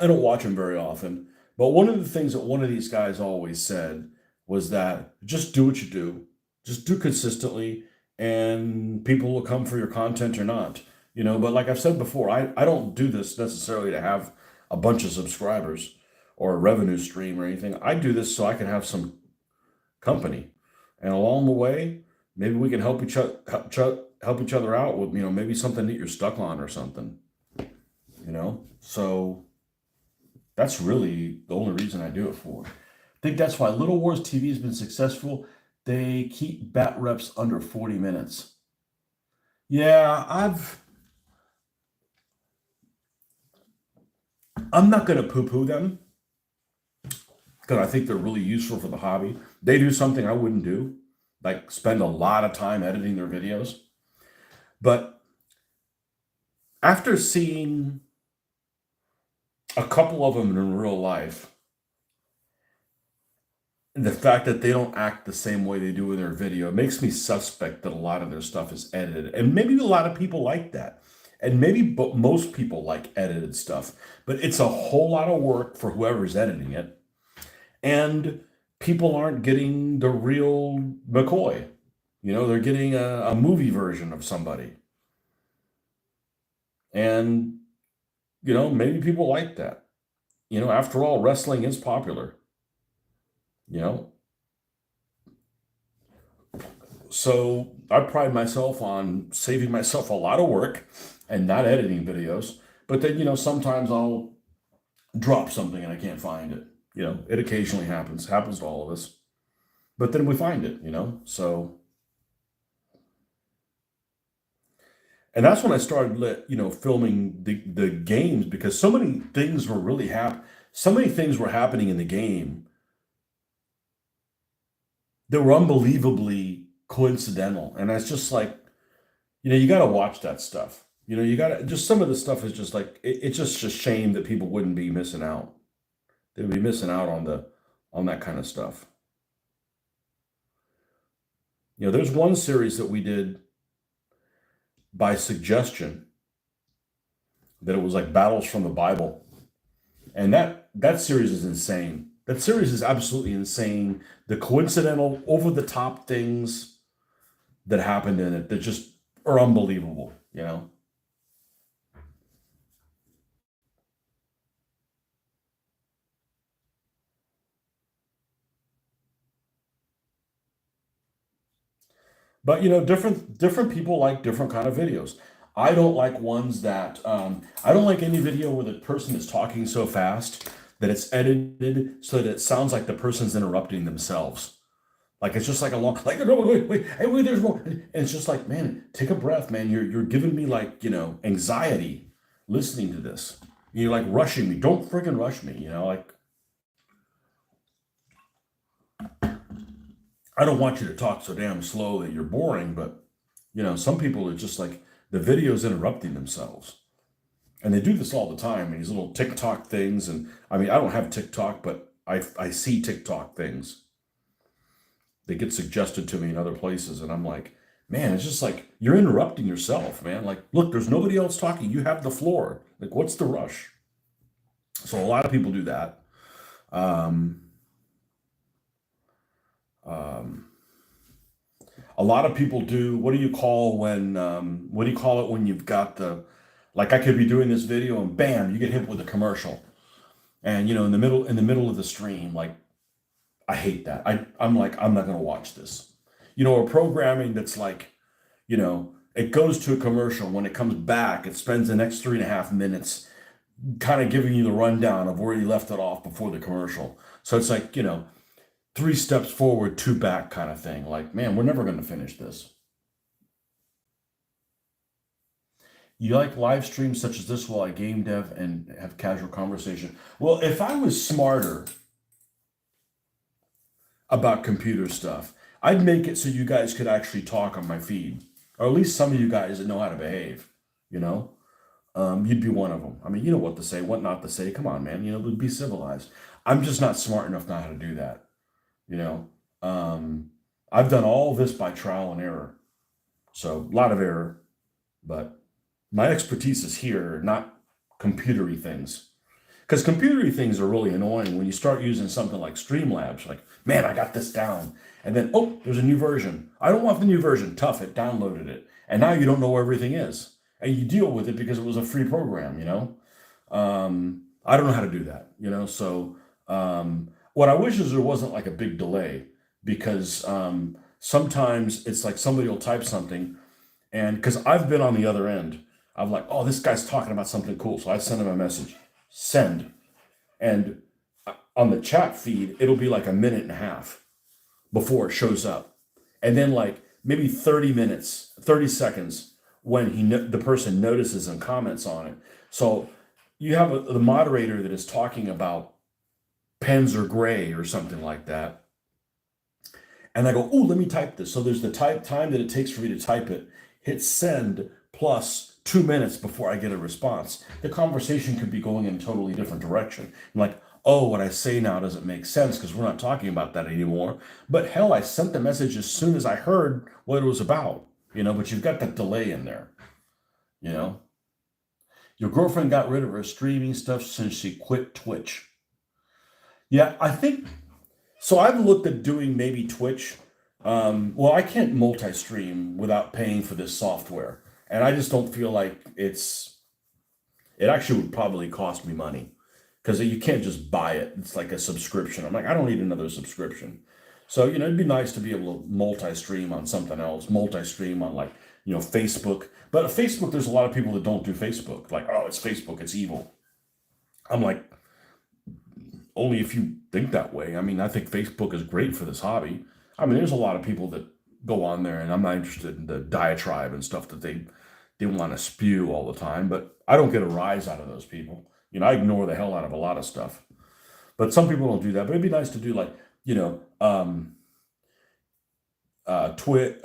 don't watch him very often, but one of the things that one of these guys always said was that just do what you do, just do consistently, and people will come for your content or not. But like I've said before, I don't do this necessarily to have a bunch of subscribers or a revenue stream or anything. I do this so I can have some company, and along the way, maybe we can help each other out with maybe something that you're stuck on or something. So that's really the only reason I do it for. I think that's why Little Wars TV has been successful. They keep bat reps under 40 minutes. Yeah, I'm not going to poo-poo them because I think they're really useful for the hobby. They do something I wouldn't do, like spend a lot of time editing their videos. But after seeing a couple of them in real life, the fact that they don't act the same way they do in their video, it makes me suspect that a lot of their stuff is edited. And maybe a lot of people like that. And maybe most people like edited stuff. But it's a whole lot of work for whoever's editing it. And people aren't getting the real McCoy. They're getting a movie version of somebody. And, maybe people like that. After all, wrestling is popular. So I pride myself on saving myself a lot of work and not editing videos. But then, sometimes I'll drop something and I can't find it. It occasionally happens to all of us. But then we find it, so. And that's when I started filming the games, because so many things were happening in the game that were unbelievably coincidental. And that's just like, you got to watch that stuff. You got to, just some of the stuff is just like, it's just a shame that people wouldn't be missing out. They would be missing out on that kind of stuff. There's one series that we did by suggestion that it was like battles from the Bible. And that series is insane. That series is absolutely insane. The coincidental, over the top things that happened in it that just are unbelievable, But different people like different kind of videos. I don't like ones that I don't like any video where the person is talking so fast that it's edited so that it sounds like the person's interrupting themselves. Like it's just like a long, like no, wait, hey, wait, there's more. And it's just like, man, take a breath, man. You're giving me like, anxiety listening to this. You're like rushing me. Don't freaking rush me. Like I don't want you to talk so damn slow that you're boring, but some people are just like the video's interrupting themselves. And they do this all the time, these little TikTok things. And I mean, I don't have TikTok, but I see TikTok things. They get suggested to me in other places, and I'm like, man, it's just like you're interrupting yourself, man. Like, look, there's nobody else talking. You have the floor. Like, what's the rush? So a lot of people do that. Um, um, a lot of people do. What do you call when? What do you call it when you've got the? Like, I could be doing this video, and bam, you get hit with a commercial, and in the middle of the stream, like I hate that. I'm like, I'm not gonna watch this. Or programming that's like, it goes to a commercial. When it comes back, it spends the next 3.5 minutes kind of giving you the rundown of where you left it off before the commercial. So it's like, 3 steps forward, 2 back kind of thing. Like, man, we're never going to finish this. You like live streams such as this while I game dev and have casual conversation? Well, if I was smarter about computer stuff, I'd make it so you guys could actually talk on my feed, or at least some of you guys that know how to behave. You know, you'd be one of them. I mean, you know what to say, what not to say. Come on, man. Be civilized. I'm just not smart enough now how to do that. You know, I've done all this by trial and error. So a lot of error, but my expertise is here, not computery things. Because computery things are really annoying when you start using something like Streamlabs. Like, man, I got this down. And then, oh, there's a new version. I don't want the new version. Tough it, downloaded it. And now you don't know where everything is. And you deal with it because it was a free program. I don't know how to do that. So what I wish is there wasn't like a big delay because sometimes it's like somebody will type something. And because I've been on the other end, I'm like, oh, this guy's talking about something cool. So I send him a message, send. And on the chat feed, it'll be like a minute and a half before it shows up. And then like maybe 30 minutes, 30 seconds when the person notices and comments on it. So you have the moderator that is talking about pens are gray or something like that. And I go, oh, let me type this. So there's the time that it takes for me to type it. Hit send plus 2 minutes before I get a response. The conversation could be going in a totally different direction. I'm like, oh, what I say now doesn't make sense because we're not talking about that anymore. But hell, I sent the message as soon as I heard what it was about, but you've got that delay in there, you know. Your girlfriend got rid of her streaming stuff since she quit Twitch. Yeah, I think so. I've looked at doing maybe Twitch. Well, I can't multi-stream without paying for this software, and I just don't feel like it actually would probably cost me money because you can't just buy it. It's like a subscription. I'm like, I don't need another subscription. So, it'd be nice to be able to multi-stream on something else, multi-stream on like, Facebook. But Facebook, there's a lot of people that don't do Facebook. Like, oh, it's Facebook, it's evil. I'm like, only if you think that way. I mean, I think Facebook is great for this hobby. I mean, there's a lot of people that go on there, and I'm not interested in the diatribe and stuff that they want to spew all the time. But I don't get a rise out of those people. I ignore the hell out of a lot of stuff. But some people don't do that. But it'd be nice to do like twit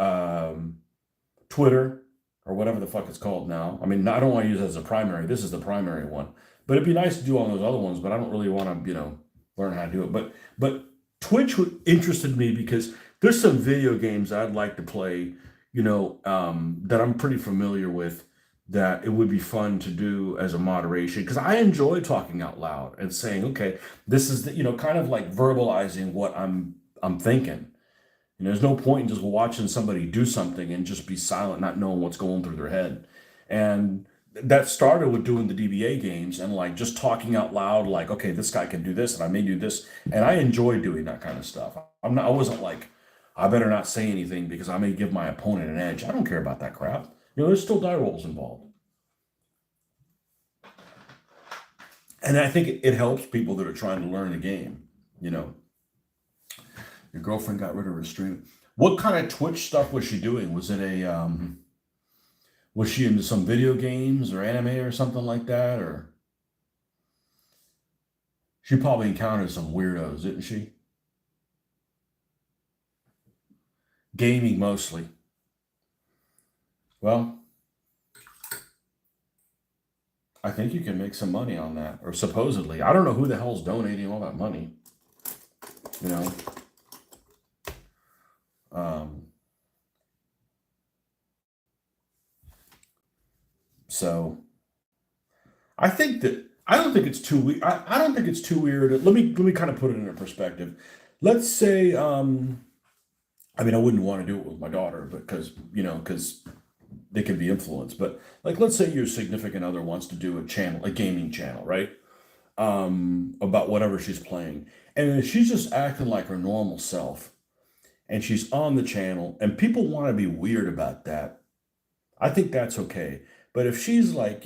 Twitter or whatever the fuck it's called now. I mean, I don't want to use it as a primary. This is the primary one. But it'd be nice to do all those other ones. But I don't really want to learn how to do it. But Twitch interested me because there's some video games I'd like to play, that I'm pretty familiar with, that it would be fun to do as a moderation because I enjoy talking out loud and saying, okay, this is kind of like verbalizing what I'm thinking. There's no point in just watching somebody do something and just be silent, not knowing what's going through their head. And that started with doing the DBA games and like just talking out loud, like, okay, this guy can do this and I may do this. And I enjoy doing that kind of stuff. I wasn't like, I better not say anything because I may give my opponent an edge. I don't care about that crap. There's still die rolls involved. And I think it helps people that are trying to learn the game, Your girlfriend got rid of her stream. What kind of Twitch stuff was she doing? Was it a was she into some video games or anime or something like that? Or she probably encountered some weirdos, didn't she? Gaming mostly. Well, I think you can make some money on that, or supposedly. I don't know who the hell's donating all that money. You know. Um, so I think that I don't think it's too weird. I don't think it's too weird. Let me kind of put it in a perspective. Let's say I mean I wouldn't want to do it with my daughter because because they can be influenced. But like let's say your significant other wants to do a channel, a gaming channel, right? About whatever she's playing. And if she's just acting like her normal self and she's on the channel and people want to be weird about that, I think that's okay. But if she's like,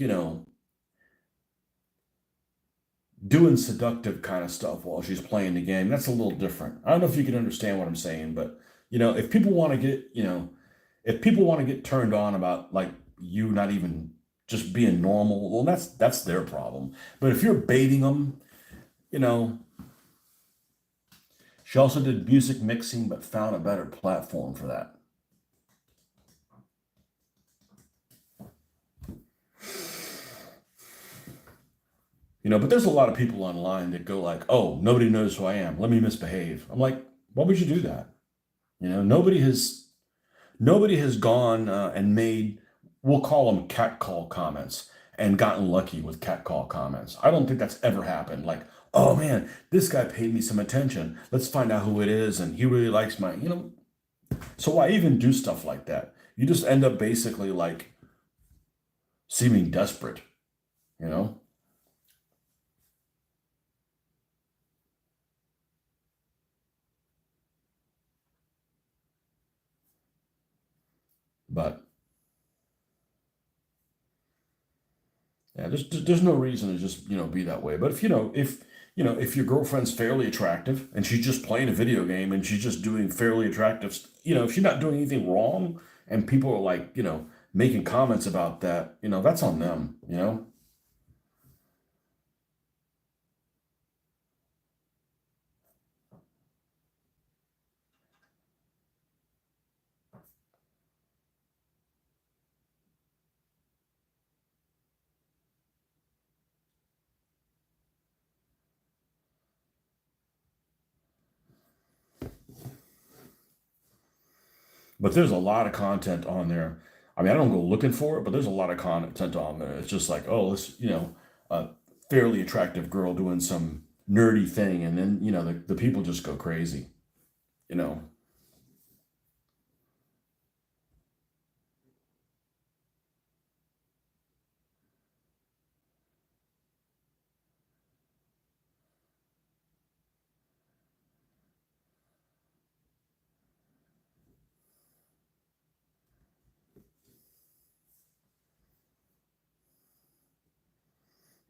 doing seductive kind of stuff while she's playing the game, that's a little different. I don't know if you can understand what I'm saying, but if people want to get, if people want to get turned on about like you not even just being normal, well, that's their problem. But if you're baiting them, you know, she also did music mixing, but found a better platform for that. But there's a lot of people online that go like, "Oh, nobody knows who I am. Let me misbehave." I'm like, "Why would you do that?" Nobody has gone and made, we'll call them catcall comments, and gotten lucky with catcall comments. I don't think that's ever happened. Like, oh man, this guy paid me some attention. Let's find out who it is, and he really likes my. So why even do stuff like that? You just end up basically like seeming desperate, you know. But yeah, there's no reason to just be that way. But if your girlfriend's fairly attractive and she's just playing a video game and she's just doing fairly attractive, if she's not doing anything wrong and people are like making comments about that, that's on them. But there's a lot of content on there. I mean, I don't go looking for it, but there's a lot of content on there. It's just like, oh, this, a fairly attractive girl doing some nerdy thing, and then the people just go crazy, you know.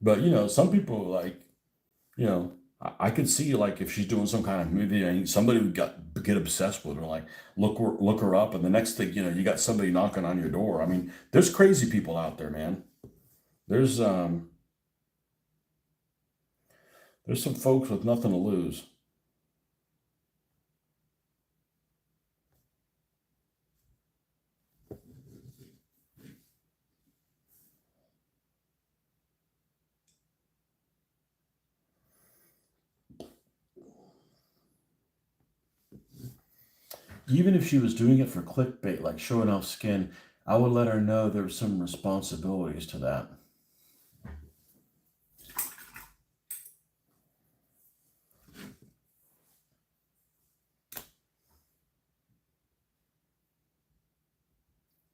But some people like, I could see like if she's doing some kind of movie, and somebody would get obsessed with her, like look her up, and the next thing you got somebody knocking on your door. I mean, there's crazy people out there, man. There's um there's some folks with nothing to lose. Even if she was doing it for clickbait, like showing off skin, I would let her know there were some responsibilities to that.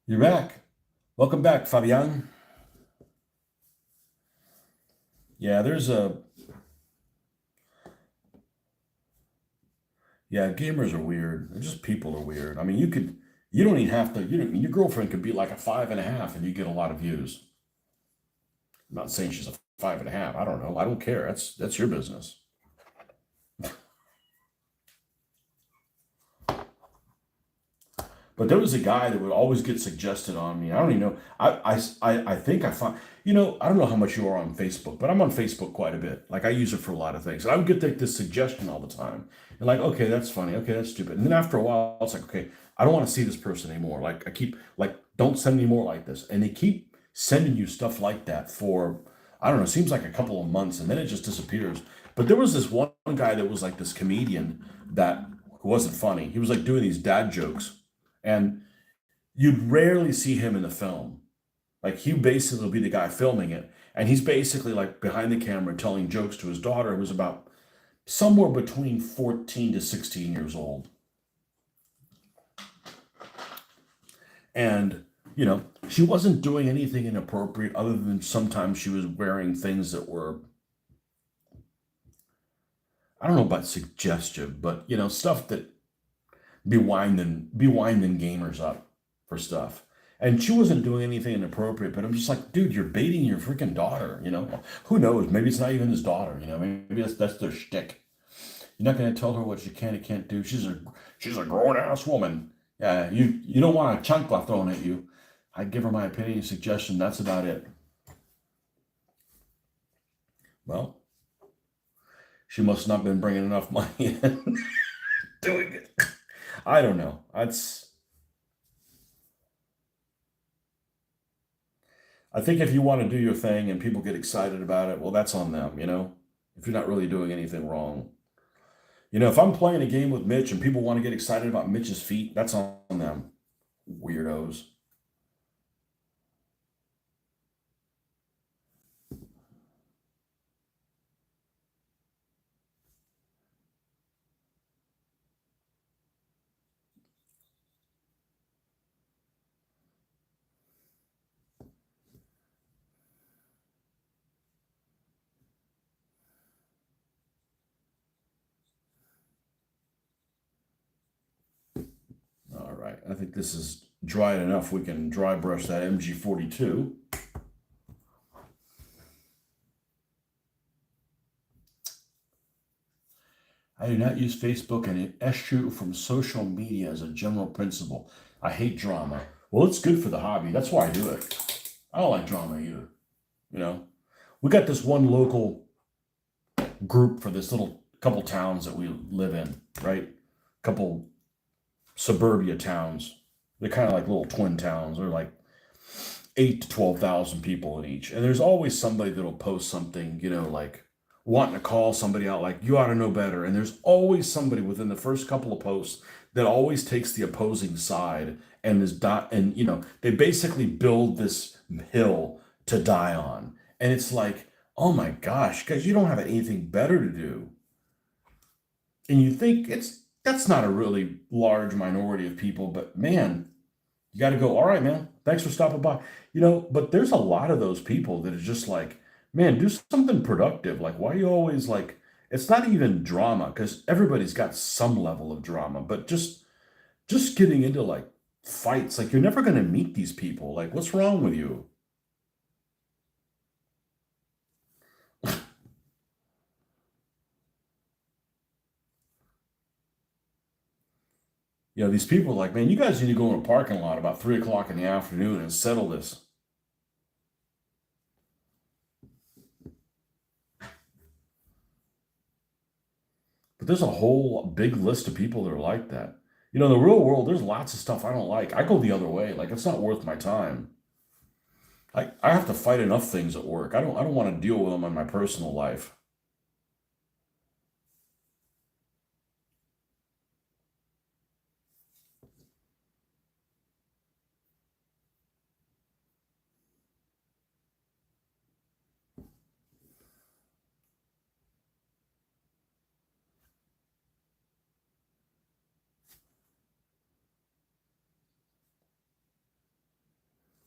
You're back. Welcome back, Fabian. Yeah, yeah, gamers are weird. They're just people are weird. I mean, you don't even have to, your girlfriend could be like a 5.5 and you get a lot of views. I'm not saying she's a 5.5. I don't know. I don't care. That's your business. But there was a guy that would always get suggested on me. I don't even know. I think I find, I don't know how much you are on Facebook, but I'm on Facebook quite a bit. Like I use it for a lot of things. And I would get like this suggestion all the time. And like, okay, that's funny. Okay, that's stupid. And then after a while, it's like, okay, I don't want to see this person anymore. Like I keep like, don't send me more like this. And they keep sending you stuff like that for, I don't know, it seems like a couple of months and then it just disappears. But there was this one guy that was like this comedian that wasn't funny. He was like doing these dad jokes. And you'd rarely see him in the film. Like he basically will be the guy filming it, and he's basically like behind the camera telling jokes to his daughter, who was about somewhere between 14 to 16 years old. And she wasn't doing anything inappropriate other than sometimes she was wearing things that were, I don't know about suggestive, but stuff that be winding gamers up for stuff. And she wasn't doing anything inappropriate, but I'm just like, dude, you're baiting your freaking daughter. Who knows? Maybe it's not even his daughter. Maybe that's their shtick. You're not going to tell her what she can and can't do. She's a grown ass woman. Yeah, you don't want a chancla thrown at you. I'd give her my opinion and suggestion. That's about it. Well, she must not have been bringing enough money in doing it. I don't know. I think if you want to do your thing and people get excited about it, well, that's on them. If you're not really doing anything wrong. If I'm playing a game with Mitch and people want to get excited about Mitch's feet, that's on them. Weirdos. All right. I think this is dry enough. We can dry brush that MG42. I do not use Facebook and eschew from social media as a general principle. I hate drama. Well, it's good for the hobby. That's why I do it. I don't like drama either. You know, we got this one local group for this little couple towns that we live in, right? Couple suburbia towns. They're kind of like little twin towns. They're like 8 to 12,000 people in each. And there's always somebody that'll post something, like wanting to call somebody out, like, you ought to know better. And there's always somebody within the first couple of posts that always takes the opposing side and they basically build this hill to die on. And it's like, oh my gosh, guys, you don't have anything better to do. And you think that's not a really large minority of people, but man, you got to go, all right, man, thanks for stopping by. But there's a lot of those people that are just like, man, do something productive. Like, why are you always like, it's not even drama because everybody's got some level of drama, but just getting into like fights, like you're never going to meet these people. Like, what's wrong with you? These people are like, man, you guys need to go in a parking lot about 3 o'clock in the afternoon and settle this. But there's a whole big list of people that are like that. In the real world, there's lots of stuff I don't like. I go the other way. Like it's not worth my time. I have to fight enough things at work. I don't want to deal with them in my personal life.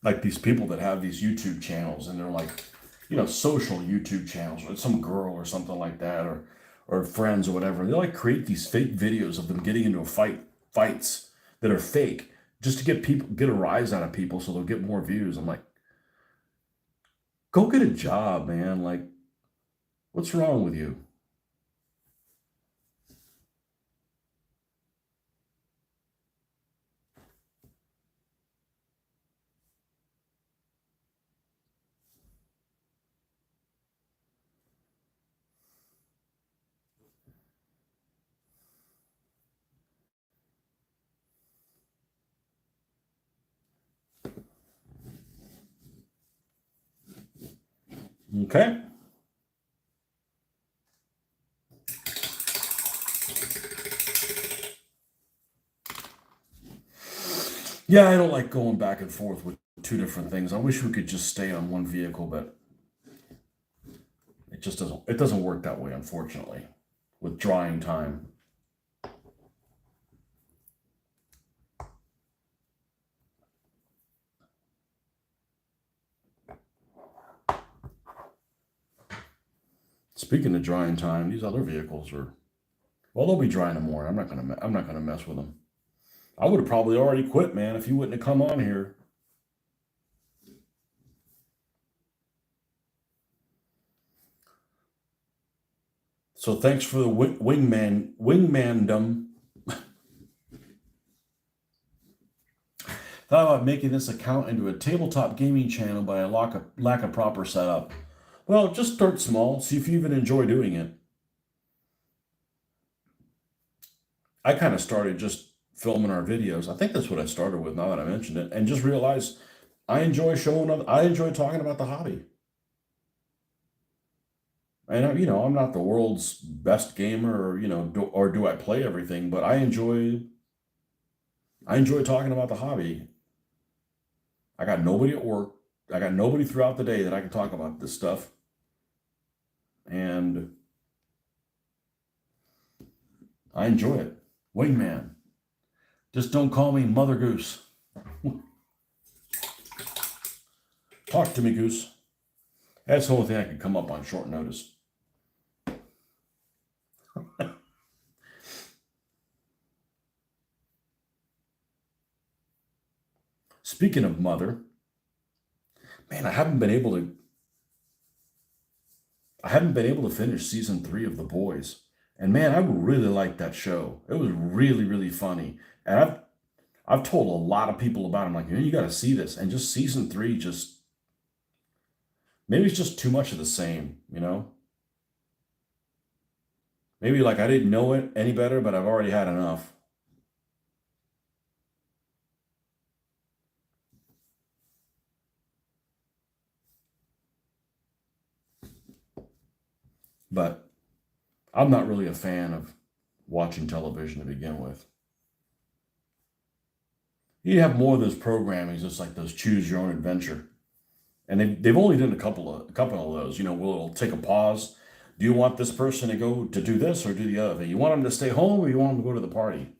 Like these people that have these YouTube channels and they're like, social YouTube channels, or some girl or something like that, or friends or whatever. They like create these fake videos of them getting into fights that are fake just to get a rise out of people so they'll get more views. I'm like, go get a job, man. Like, what's wrong with you? Okay. Yeah, I don't like going back and forth with two different things. I wish we could just stay on one vehicle, but it doesn't work that way, unfortunately, with drying time. Speaking of drying time, these other vehicles are, well, they'll be drying them more. I'm not gonna mess with them. I would have probably already quit, man, if you wouldn't have come on here. So thanks for the wingmandom. Thought about making this account into a tabletop gaming channel, but I lack a proper setup. Well, just start small. See if you even enjoy doing it. I kind of started just filming our videos. I think that's what I started with. Now that I mentioned it, and just realized I enjoy showing other. I enjoy talking about the hobby. And I'm not the world's best gamer, or or do I play everything? But I enjoy talking about the hobby. I got nobody at work. I got nobody throughout the day that I can talk about this stuff, and I enjoy it. Wingman, just don't call me Mother Goose. Talk to me, Goose. That's the only thing I can come up on short notice. Speaking of Mother, man, I haven't been able to finish season 3 of The Boys. And man, I really liked that show. It was really, really funny. And I've told a lot of people about it. I'm like, you got to see this. And just season 3, just maybe it's just too much of the same. Maybe like I didn't know it any better, but I've already had enough. But I'm not really a fan of watching television to begin with. You have more of those programming, just like those choose your own adventure. And they've only done a couple of those. We'll take a pause. Do you want this person to go to do this or do the other thing? You want them to stay home or you want them to go to the party?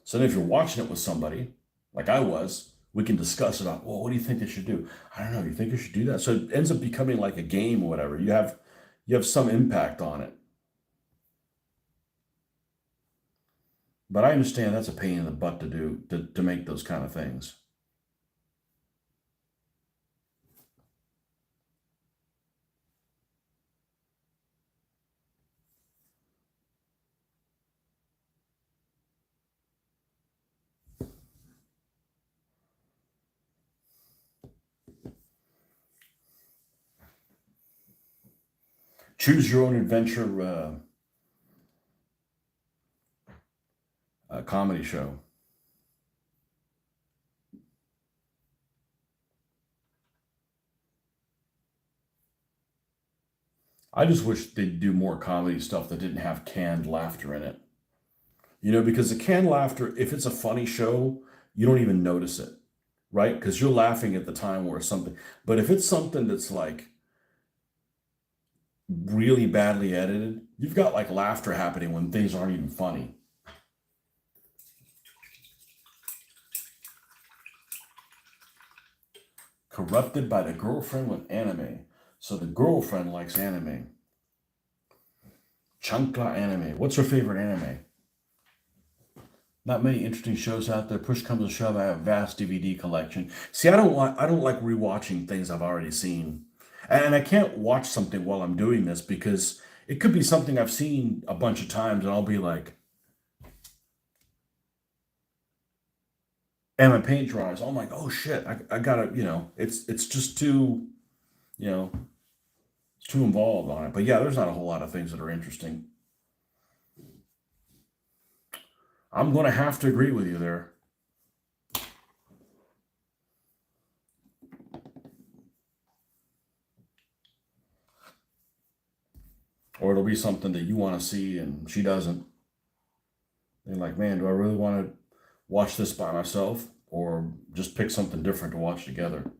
So then if you're watching it with somebody, like I was, we can discuss about, well, what do you think they should do? I don't know. You think you should do that? So it ends up becoming like a game or whatever. You have some impact on it. But I understand that's a pain in the butt to do to make those kind of things. Choose your own adventure comedy show. I just wish they'd do more comedy stuff that didn't have canned laughter in it. Because the canned laughter, if it's a funny show, you don't even notice it, right? Because you're laughing at the time where something. But if it's something that's like really badly edited, you've got like laughter happening when things aren't even funny. Corrupted by the girlfriend with anime. So the girlfriend likes anime. Chankla anime. What's her favorite anime? Not many interesting shows out there. Push comes to shove, I have a vast DVD collection. See, I don't like rewatching things I've already seen. And I can't watch something while I'm doing this because it could be something I've seen a bunch of times and I'll be like, and my paint dries. I'm like, oh shit, I gotta, it's just you know, too involved on it. But yeah, there's not a whole lot of things that are interesting. I'm gonna have to agree with you there. it'll be something that you want to see and she doesn't. And like, man, do I really want to watch this by myself or just pick something different to watch together?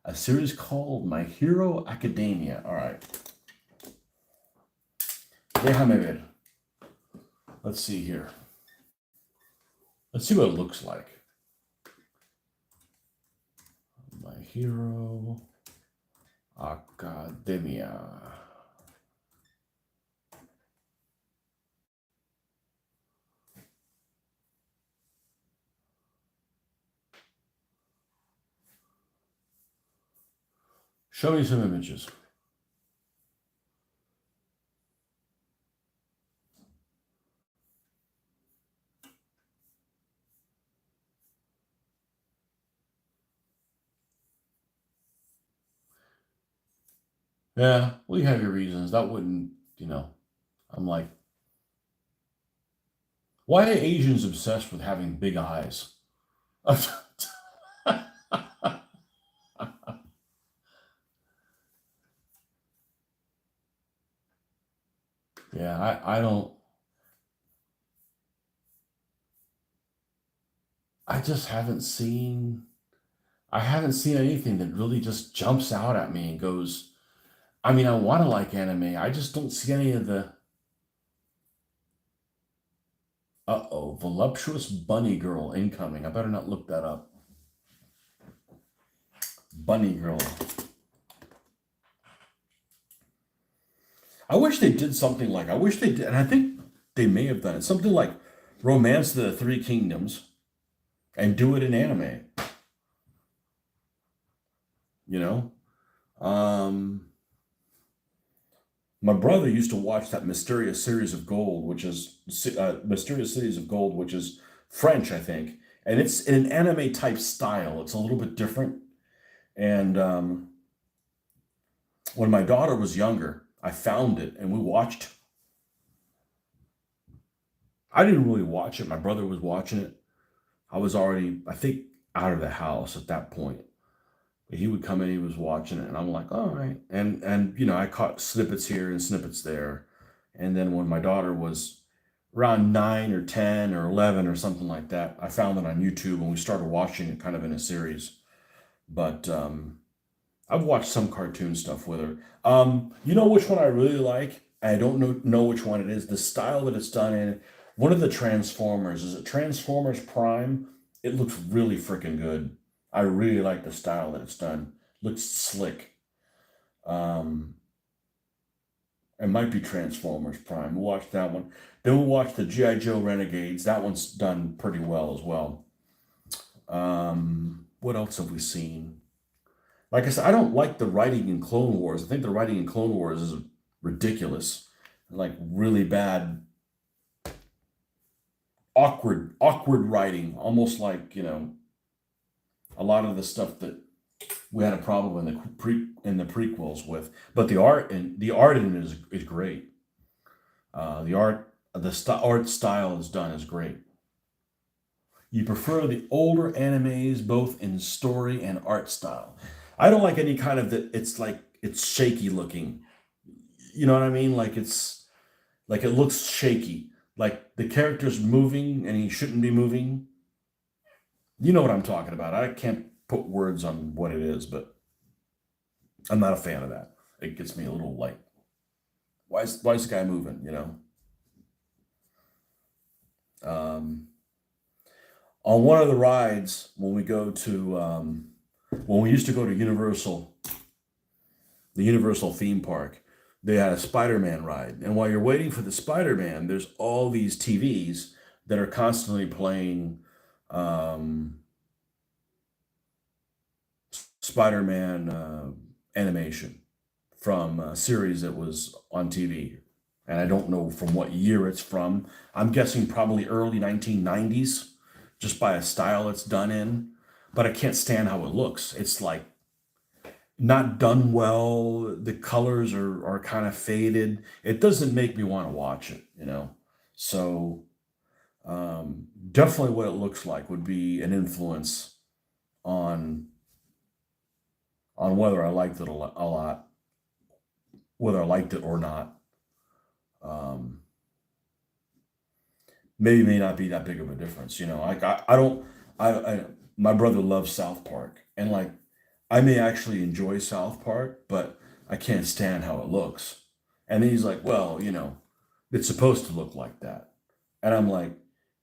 A series called My Hero Academia. All right. Déjame ver. Let's see here. Let's see what it looks like. My Hero Academia. Show me some images. Yeah, well, you have your reasons. That wouldn't, I'm like, why are Asians obsessed with having big eyes? Yeah, I don't, I just I haven't seen anything that really just jumps out at me and goes, I mean, I want to like anime. I just don't see any of the, uh-oh, voluptuous bunny girl incoming. I better not look that up. Bunny girl. I wish they did something like, I wish they did, and I think they may have done it, something like Romance of the Three Kingdoms and do it in anime, you know? My brother used to watch that Mysterious Series of Gold, which is Mysterious Cities of Gold, which is French, I think, and it's in an anime type style. It's a little bit different. And when my daughter was younger, I found it and we watched. I didn't really watch it. My brother was watching it. I was already, I think, out of the house at that point. But he would come in, he was watching it, and I'm like, all right. And I caught snippets here and snippets there. And then when my daughter was around 9 or 10 or 11 or something like that, I found it on YouTube and we started watching it kind of in a series. But I've watched some cartoon stuff with her. You know which one I really like? I don't know which one it is. The style that it's done in. One of the Transformers. Is it Transformers Prime? It looks really freaking good. I really like the style that it's done. Looks slick. Um, it might be Transformers Prime. We'll watch that one. Then we'll watch the G.I. Joe Renegades. That one's done pretty well as well. What else have we seen? Like I said, I don't like the writing in Clone Wars. I think the writing in Clone Wars is ridiculous, like really bad, awkward writing. Almost like a lot of the stuff that we had a problem in the prequels with. But the art in it is great. Art style is done is great. You prefer the older animes both in story and art style. I don't like any kind of that. It's like it's shaky looking. You know what I mean? Like it's like it looks shaky. Like the character's moving and he shouldn't be moving. You know what I'm talking about. I can't put words on what it is, but I'm not a fan of that. It gets me a little like, why is the guy moving? Um, on one of the rides when we used to go to the Universal theme park, they had a Spider-Man ride, and while you're waiting for the Spider-Man, there's all these TVs that are constantly playing um, Spider-Man animation from a series that was on TV. And I don't know from what year it's from. I'm guessing probably early 1990s, just by a style it's done in. But I can't stand how it looks. It's like not done well. The colors are kind of faded. It doesn't make me want to watch it. So definitely what it looks like would be an influence on whether I liked it a lot. whether I liked it or not. Um, Maybe may not be that big of a difference. Like I don't, I my brother loves South Park, and like I may actually enjoy South Park, but I can't stand how it looks. And he's like, well, it's supposed to look like that. And I'm like,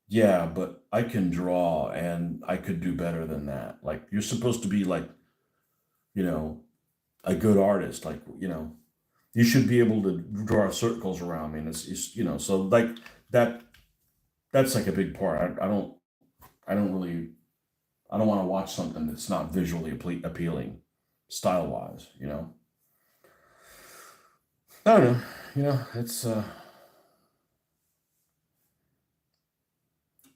yeah, but I can draw and I could do better than that. Like, you're supposed to be like, you know, a good artist. Like, you should be able to draw circles around me. And so like that, that's like a big part. I don't really, I don't want to watch something that's not visually appealing style wise, I don't know. It's,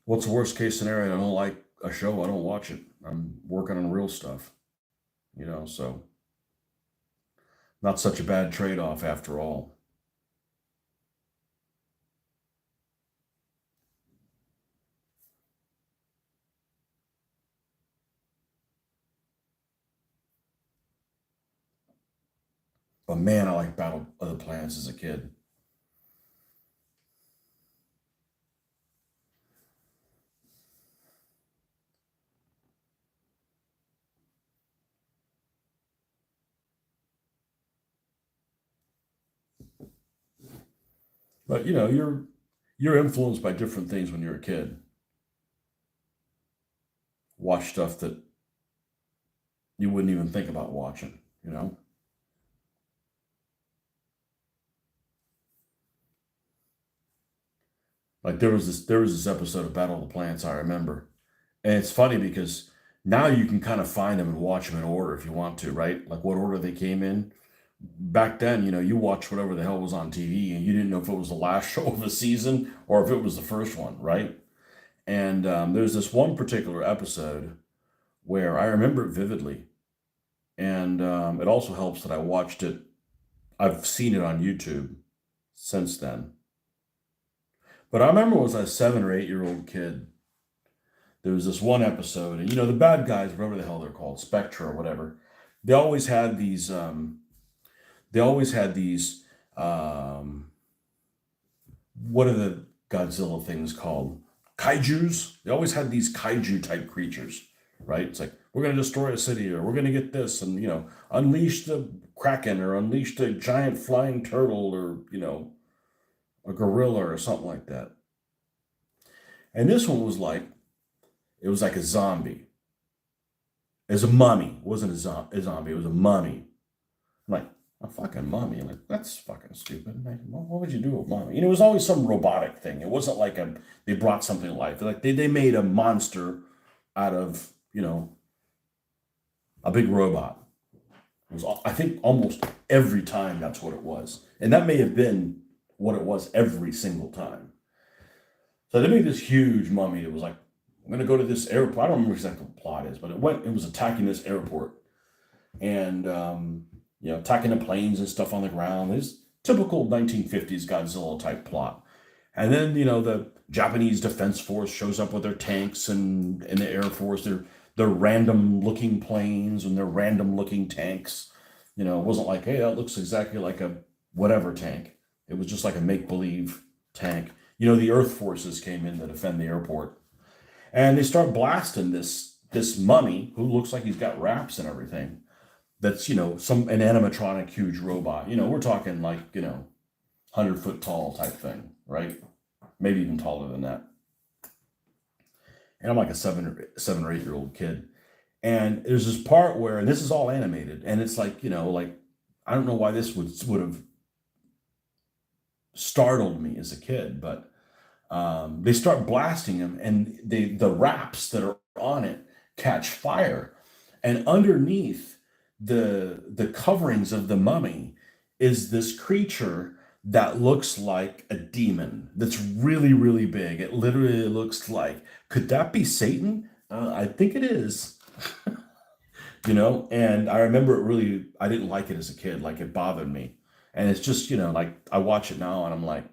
what's the worst case scenario? I don't like a show. I don't watch it. I'm working on real stuff, so not such a bad trade off after all. But man, I like Battle of the Planets as a kid. But you're influenced by different things when you're a kid. Watch stuff that you wouldn't even think about watching. Like there was this episode of Battle of the Planets I remember. And it's funny because now you can kind of find them and watch them in order if you want to, right? Like what order they came in. Back then, you watch whatever the hell was on TV and you didn't know if it was the last show of the season or if it was the first one, right? And there's this one particular episode where I remember it vividly. And it also helps that I watched it, I've seen it on YouTube since then. But I remember when I was a 7 or 8 year old kid, there was this one episode, and the bad guys, whatever the hell they're called, Spectre or whatever, they always had these, they always had these, um, what are the Godzilla things called? Kaijus. They always had these kaiju type creatures, right? It's like we're going to destroy a city, or we're going to get this, and unleash the kraken, or unleash the giant flying turtle, or a gorilla, or something like that. And this one was like it was like a zombie. It was a mummy. It wasn't a zombie. It was a mummy. I'm like, a fucking mummy. I'm like, that's fucking stupid. Like, what would you do with mummy? It was always some robotic thing. It wasn't like they brought something to life. Like they made a monster out of, a big robot. It was, I think, almost every time that's what it was. And that may have been what it was every single time. So they made this huge mummy. It was like, I'm going to go to this airport. I don't remember exactly what the plot is, but it was attacking this airport. And attacking the planes and stuff on the ground. It's typical 1950s Godzilla type plot. And then the Japanese Defense Force shows up with their tanks, and the Air Force, they're random looking planes and they're random looking tanks. It wasn't like, hey, that looks exactly like a whatever tank. It was just like a make believe tank. The Earth forces came in to defend the airport, and they start blasting this mummy who looks like he's got wraps and everything. That's an animatronic huge robot. We're talking like 100 foot tall type thing, right? Maybe even taller than that. And I'm like a 7 or 8 year old kid. And there's this part where, and this is all animated, and it's like like I don't know why this would have startled me as a kid, but they start blasting him, and the wraps that are on it catch fire, and underneath the coverings of the mummy is this creature that looks like a demon that's really really big. It literally looks like, could that be Satan? I think it is. And I remember it really, I didn't like it as a kid. Like, it bothered me, and it's just like I watch it now and I'm like,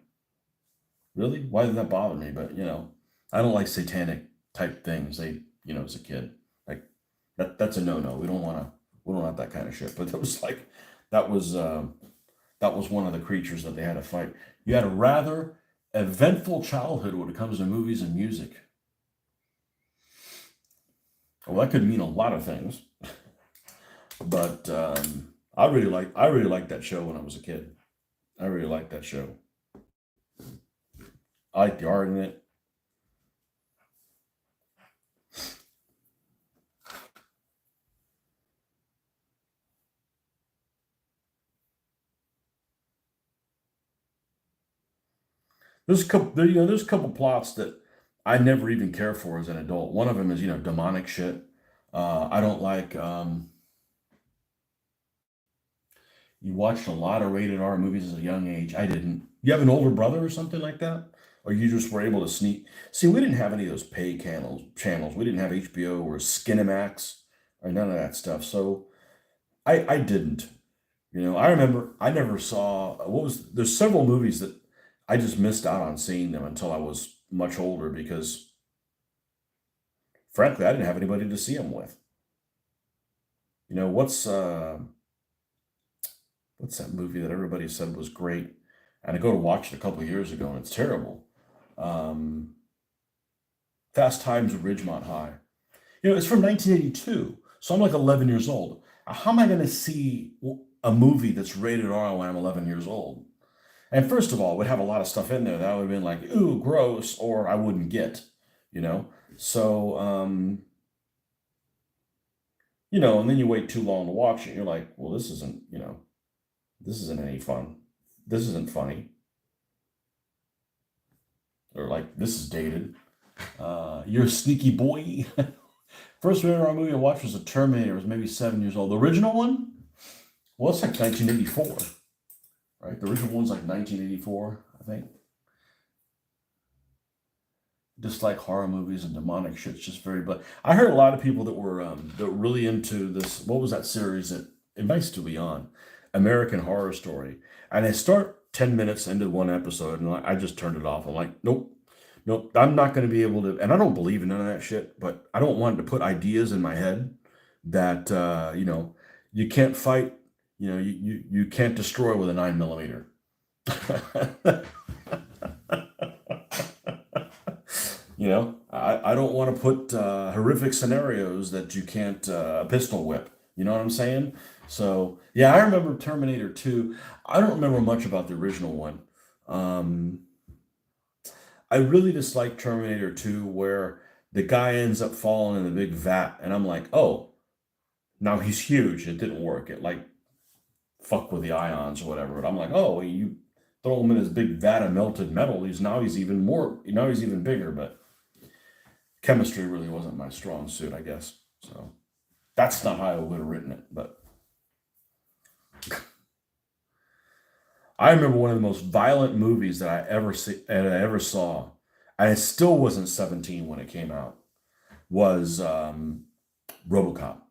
really? Why did that bother me? But I don't like satanic type things. As a kid, like that's a no no. We don't want that kind of shit. But that was That was one of the creatures that they had to fight. You had a rather eventful childhood when it comes to movies and music. Well, that could mean a lot of things, but I really liked that show when I was a kid. I really liked that show. I liked the art in it. There's a couple plots that I never even care for as an adult. One of them is demonic shit. I don't like. You watched a lot of rated R movies as a young age. I didn't. You have an older brother or something like that, or you just were able to sneak. See, we didn't have any of those pay channels. We didn't have HBO or Skinemax or none of that stuff. So I didn't. I remember I never saw what was there's several movies that I just missed out on seeing them until I was much older because frankly I didn't have anybody to see them with. You know, what's that movie that everybody said was great? And I go to watch it a couple of years ago and it's terrible. Um, Fast Times at Ridgemont High. It's from 1982. So I'm like 11 years old. How am I going to see a movie that's rated R when I'm 11 years old? And first of all, it would have a lot of stuff in there that would have been like, ooh, gross, or I wouldn't get, you know? So, and then you wait too long to watch it. You're like, well, this isn't any fun. This isn't funny. Or like, this is dated. You're a sneaky boy. First rated R movie I watched was The Terminator. I was maybe 7 years old. The original one? Well, it's like 1984, right? The original one's like 1984, I think. Just like horror movies and demonic shit's just very. But I heard a lot of people that were really into this. What was that series that it might still be on? American Horror Story, and they start 10 minutes into one episode, and I just turned it off. I'm like, nope, nope, I'm not going to be able to. And I don't believe in none of that shit, but I don't want to put ideas in my head that you can't fight. You can't destroy with a 9 millimeter. I don't want to put horrific scenarios that you can't pistol whip. You know what I'm saying? So, yeah, I remember Terminator 2. I don't remember much about the original one. Um, I really dislike Terminator 2, where the guy ends up falling in the big vat, and I'm like, oh, now he's huge. It didn't work. It like fuck with the ions or whatever. But I'm like, oh, you throw him in this big vat of melted metal. He's even more. Now he's even bigger. But chemistry really wasn't my strong suit, I guess. So that's not how I would have written it. But I remember one of the most violent movies that I ever saw, and I still wasn't 17 when it came out, was RoboCop.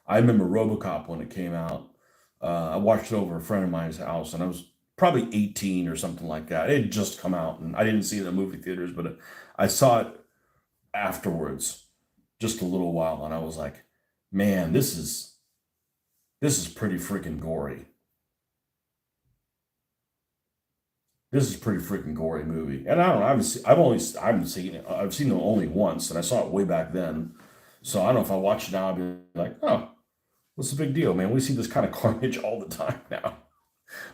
I remember RoboCop when it came out. I watched it over a friend of mine's house, and I was probably 18 or something like that. It had just come out, and I didn't see it in the movie theaters, but I saw it afterwards, just a little while, and I was like, man, this is pretty freaking gory. This is a pretty freaking gory movie, and I don't know. I haven't seen it. I've seen it only once, and I saw it way back then. So I don't know if I watch it now, I'd be like, oh, what's the big deal, man? We see this kind of carnage all the time now.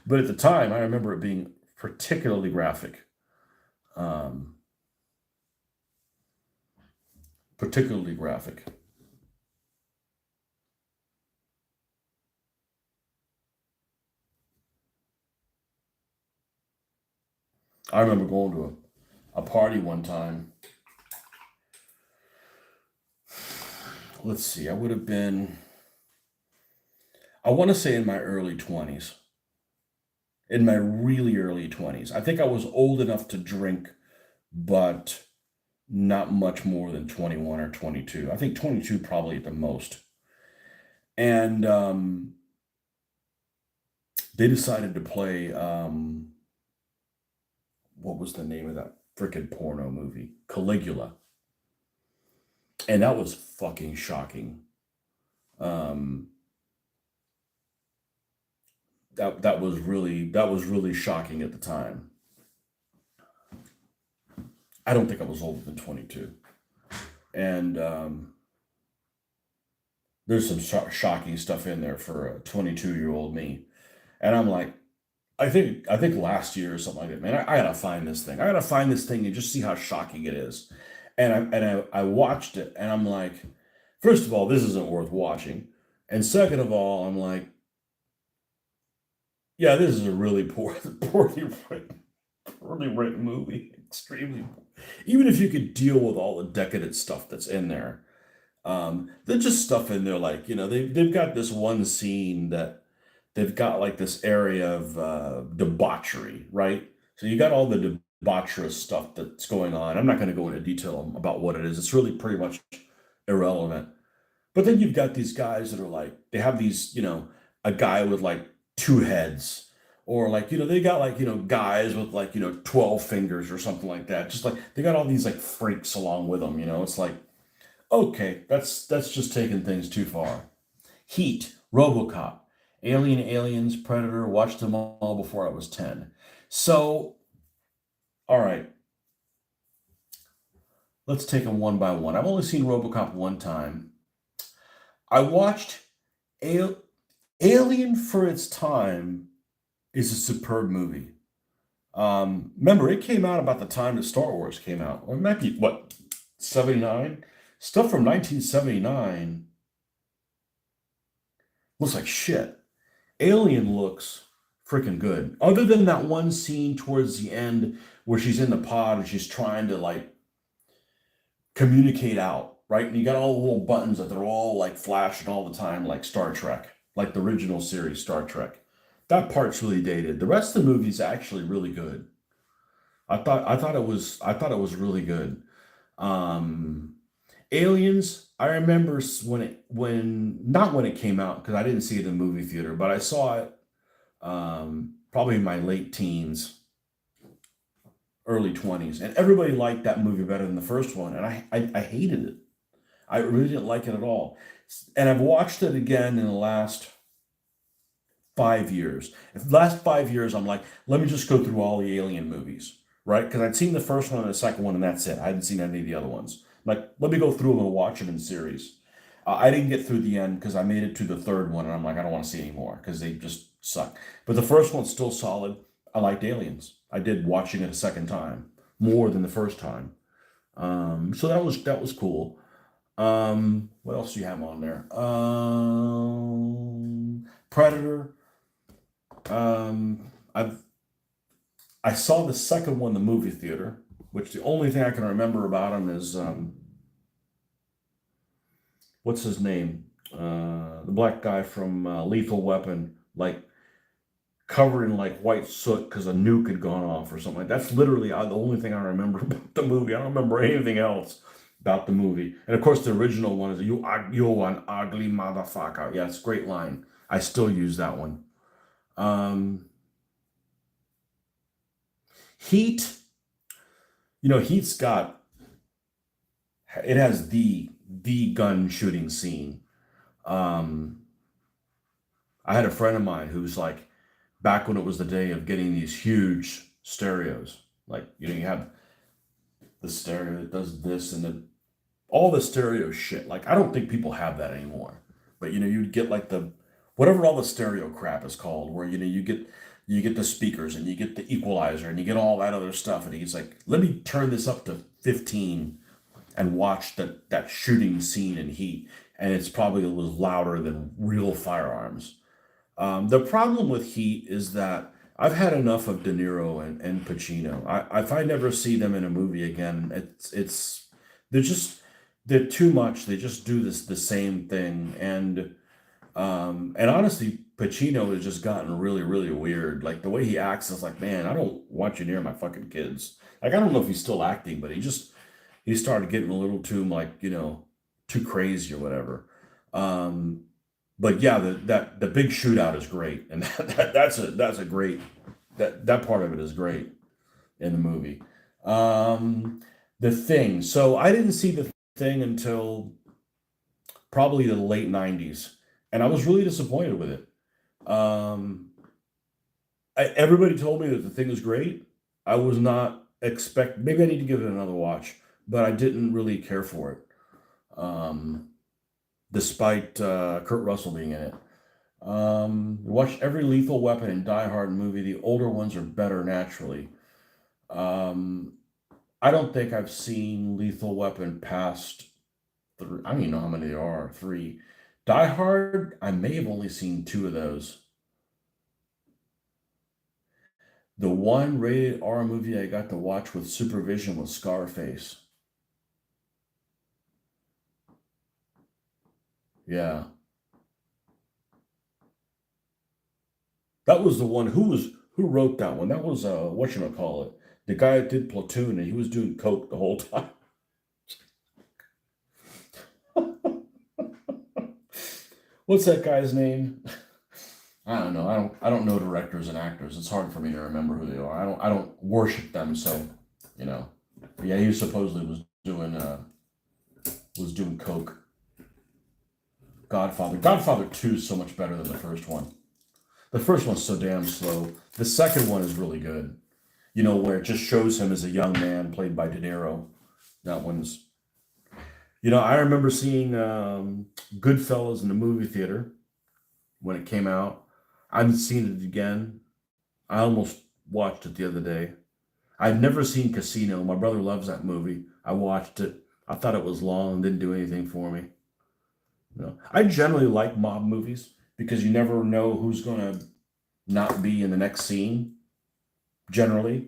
But at the time, I remember it being particularly graphic. Um, Particularly graphic. I remember going to a party one time. Let's see, I would have been, I want to say in my early 20s, in my really early 20s. I think I was old enough to drink, but not much more than 21 or 22. I think 22 probably at the most. And they decided to play, what was the name of that freaking porno movie? Caligula. And that was fucking shocking. Um, that was really shocking at the time. I don't think I was older than 22, and there's some shocking stuff in there for a 22-year-old me, and I'm like, I think last year or something like that, man. I gotta find this thing. I gotta find this thing and just see how shocking it is. I watched it and I'm like, first of all, this isn't worth watching, and second of all, I'm like, yeah, this is a really poorly written movie. Extremely. Even if you could deal with all the decadent stuff that's in there, there's just stuff in there like they've got this one scene that they've got like this area of debauchery, right? So you got all the debaucherous stuff that's going on. I'm not going to go into detail about what it is. It's really pretty much irrelevant. But then you've got these guys that are like they have these, a guy with like two heads, or like they got like guys with like 12 fingers or something like that. Just like they got all these like freaks along with them. It's like okay, that's just taking things too far. Heat, RoboCop, Alien, Aliens, Predator. Watched them all before I was 10. So, all right, let's take them one by one. I've only seen RoboCop one time. I watched Al- Alien for its time is a superb movie. Remember, it came out about the time that Star Wars came out. Or it might be, what, 79? Stuff from 1979 looks like shit. Alien looks freaking good. Other than that one scene towards the end where she's in the pod and she's trying to like communicate out, right? And you got all the little buttons that they're all like flashing all the time, like Star Trek, like the original series Star Trek. That part's really dated. The rest of the movie's actually really good. I thought it was really good. Um, Aliens, I remember when not when it came out because I didn't see it in the movie theater, but I saw it probably in my late teens, early 20s, and everybody liked that movie better than the first one, and I hated it. I really didn't like it at all. And I've watched it again in the last 5 years. If the last 5 years, I'm like, let me just go through all the Alien movies, right? Because I'd seen the first one and the second one, and that's it. I hadn't seen any of the other ones. Like, let me go through them and watch them in series. I didn't get through the end because I made it to the third one, and I'm like, I don't want to see any more because they just suck. But the first one's still solid. I liked Aliens. I did watching it a second time more than the first time. So that was cool. What else do you have on there? Predator. I've I saw the second one in the movie theater, which the only thing I can remember about him is what's his name? The black guy from Lethal Weapon, like covered in like white soot because a nuke had gone off or something like that. That's literally the only thing I remember about the movie. I don't remember anything else about the movie. And of course, the original one is "You an ugly motherfucker." Yeah, it's a great line. I still use that one. Um, Heat, Heat's got it has the gun shooting scene. Um, I had a friend of mine who's like back when it was the day of getting these huge stereos. Like, you have the stereo that does this and all the stereo shit. Like, I don't think people have that anymore. But you'd get like the whatever all the stereo crap is called, where you get the speakers and you get the equalizer and you get all that other stuff. And he's like, let me turn this up to 15 and watch that shooting scene in Heat, and it's probably a little louder than real firearms. The problem with Heat is that I've had enough of De Niro and Pacino. If I never see them in a movie again, they're just they're too much. They just do the same thing, and honestly, Pacino has just gotten really really weird. Like the way he acts is like, man, I don't want you near my fucking kids. Like I don't know if he's still acting, but he started getting a little too like too crazy or whatever. Um, but yeah, the big shootout is great, and that's a great that part of it is great in the movie. Um, the Thing. So I didn't see the Thing until probably the late '90s, and I was really disappointed with it. Um, Everybody told me that the thing is great. I was not expect. Maybe I need to give it another watch, but I didn't really care for it, despite Kurt Russell being in it. Watched every Lethal Weapon and Die Hard movie. The older ones are better naturally. Um, I don't think I've seen Lethal Weapon past three. I don't even know how many there are. Three. Die Hard, I may have only seen two of those. The one rated R movie I got to watch with supervision was Scarface. Yeah. That was the one. Who wrote that one? That was whatchamacallit. The guy that did Platoon, and he was doing coke the whole time. What's that guy's name? I don't know. I don't know directors and actors. It's hard for me to remember who they are. I don't worship them, so you know. But yeah, he supposedly was doing coke. Godfather. Godfather 2 is so much better than the first one. The first one's so damn slow. The second one is really good. Where it just shows him as a young man played by De Niro. That one's. I remember seeing Goodfellas in the movie theater when it came out. I haven't seen it again. I almost watched it the other day. I've never seen Casino. My brother loves that movie. I watched it. I thought it was long and didn't do anything for me. I generally like mob movies because you never know who's going to not be in the next scene. Generally,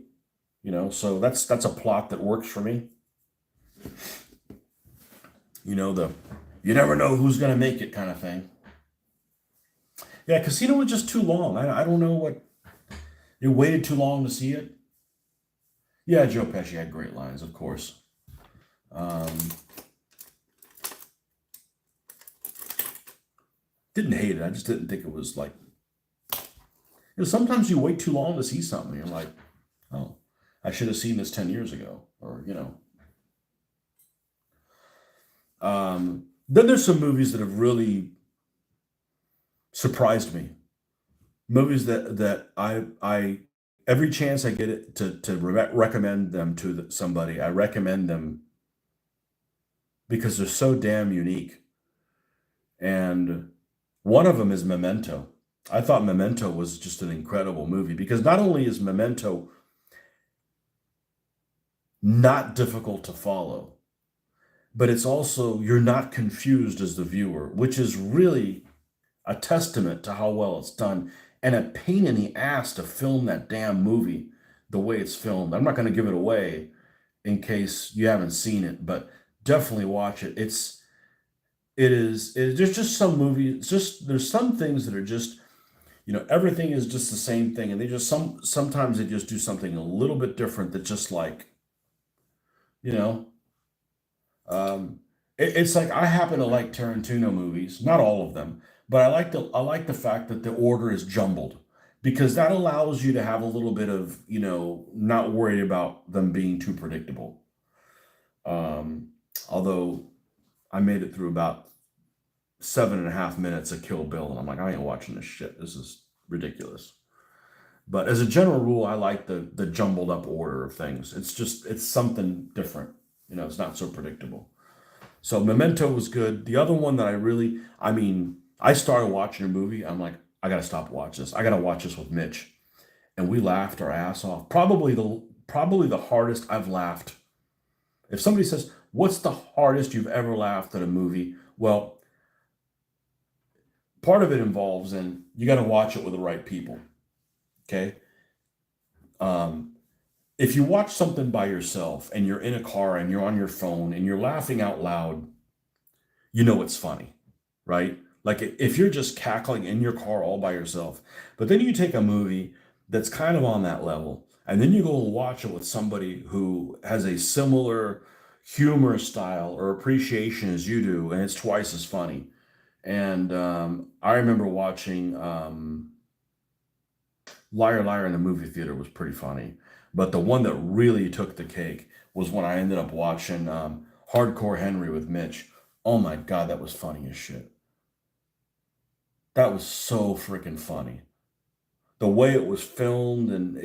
so that's a plot that works for me. The you never know who's going to make it kind of thing. Yeah, Casino was just too long. I don't know what you waited too long to see it. Yeah, Joe Pesci had great lines, of course. Um, didn't hate it. I just didn't think it was like. Sometimes you wait too long to see something. You're like, oh, I should have seen this 10 years ago, or. Then there's some movies that have really surprised me. Movies that I every chance I get it to recommend them to somebody, I recommend them because they're so damn unique. And one of them is Memento. I thought Memento was just an incredible movie because not only is Memento not difficult to follow, but it's also you're not confused as the viewer, which is really a testament to how well it's done and a pain in the ass to film that damn movie the way it's filmed. I'm not going to give it away in case you haven't seen it, but definitely watch it. There's just some movies, just there's some things that are just, everything is just the same thing. And they just, sometimes they just do something a little bit different that just like, you know, um, it's like I happen to like Tarantino movies, not all of them, but I like the fact that the order is jumbled because that allows you to have a little bit of not worried about them being too predictable. Although I made it through about 7.5 minutes of Kill Bill, and I'm like, I ain't watching this shit. This is ridiculous. But as a general rule, I like the jumbled up order of things. It's something different. It's not so predictable. So Memento was good. The other one that I mean, I started watching a movie. I'm like, I gotta stop watching this. I gotta watch this with Mitch, and we laughed our ass off. Probably the hardest I've laughed. If somebody says, "What's the hardest you've ever laughed at a movie?" Well, part of it involves, and you got to watch it with the right people. Okay. Um, if you watch something by yourself and you're in a car and you're on your phone and you're laughing out loud, it's funny, right? Like if you're just cackling in your car all by yourself, but then you take a movie that's kind of on that level, and then you go and watch it with somebody who has a similar humor style or appreciation as you do, and it's twice as funny. And I remember watching Liar Liar in the movie theater was pretty funny. But the one that really took the cake was when I ended up watching Hardcore Henry with Mitch. Oh my God, that was funny as shit. That was so freaking funny. the way it was filmed, and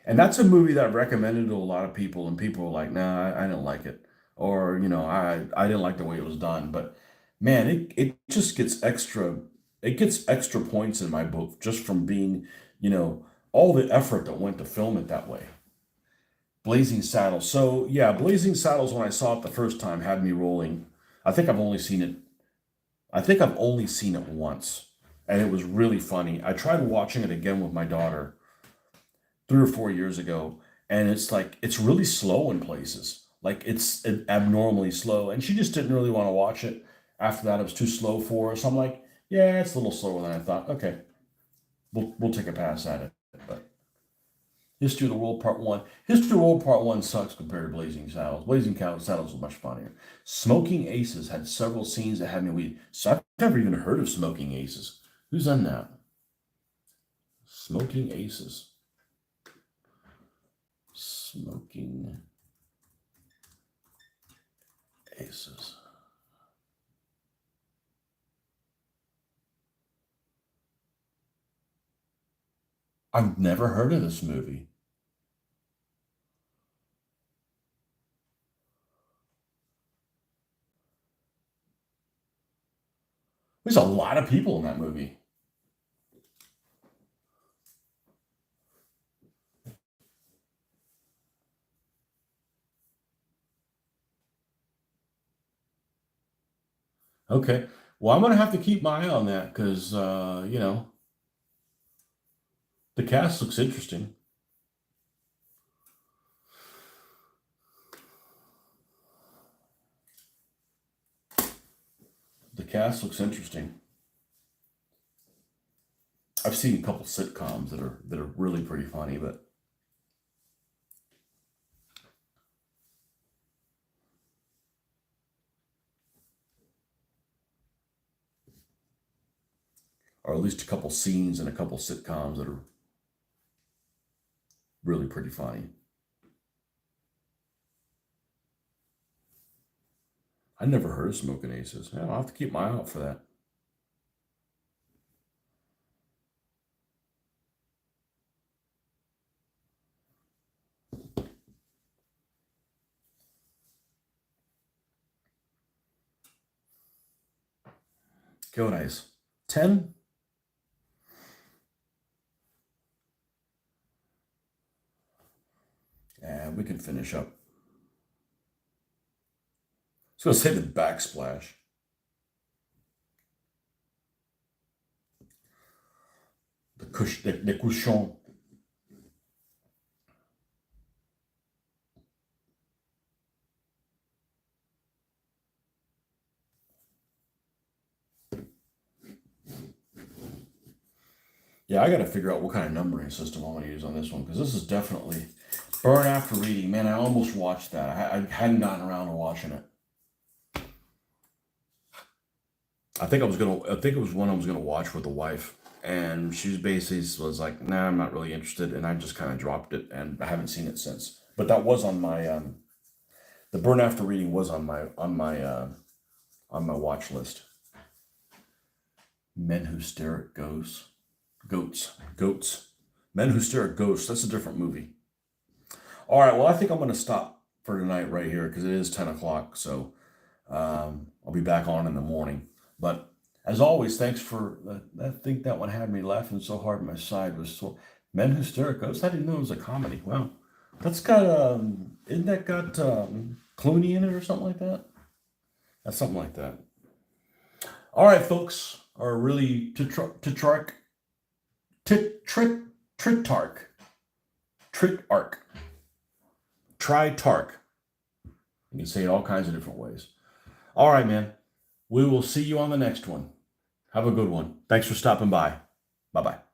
and that's a movie that I've recommended to a lot of people, and people were like, "Nah, I didn't like it," or I didn't like the way it was done. But man, it just gets extra, it gets extra points in my book just from being, you know, all the effort that went to film it that way. Blazing Saddles. So yeah, Blazing Saddles. When I saw it the first time, had me rolling. I think I've only seen it. I think I've only seen it once, and it was really funny. I tried watching it again with my daughter 3 or 4 years ago, and it's like it's really slow in places. Like it's abnormally slow, and she just didn't really want to watch it. After that, it was too slow for her. So I'm like, yeah, it's a little slower than I thought. Okay, we'll take a pass at it. But History of the World Part One. History of the World Part One sucks compared to Blazing Saddles. Blazing Saddles was much funnier. Smoking Aces had several scenes that had me weak. So I've never even heard of Smoking Aces. Who's done that? Smoking Aces. Smoking Aces. I've never heard of this movie. There's a lot of people in that movie. Okay. Well, I'm gonna have to keep my eye on that because the cast looks interesting. The cast looks interesting. I've seen a couple sitcoms that are really pretty funny, but or at least a couple scenes in a couple sitcoms that are really pretty funny. I never heard of Smoking Aces. Yeah, I'll have to keep my eye out for that. Go nice. 10? Yeah, we can finish up. I was going to say the backsplash. The couchon. Yeah, I got to figure out what kind of numbering system I'm going to use on this one because this is definitely Burn After Reading. Man, I almost watched that. I hadn't gotten around to watching it. I think it was one I was gonna watch with the wife, and she basically was like, "Nah, I'm not really interested," and I just kind of dropped it, and I haven't seen it since. But that was on my the Burn After Reading was on my watch list. Men Who Stare at Goats. Men Who Stare at Ghosts. That's a different movie. All right, well, I think I'm gonna stop for tonight right here because it is 10 o'clock. So I'll be back on in the morning. But as always, thanks for. I think that one had me laughing so hard. My side was so. Men Who Stare at Ghosts. I didn't know it was a comedy. Wow, that's got isn't that got Clooney in it or something like that? That's something like that. All right, folks. Are really Titrark, Tritark, Tritark, Tritark. You can say it all kinds of different ways. All right, man. We will see you on the next one. Have a good one. Thanks for stopping by. Bye bye.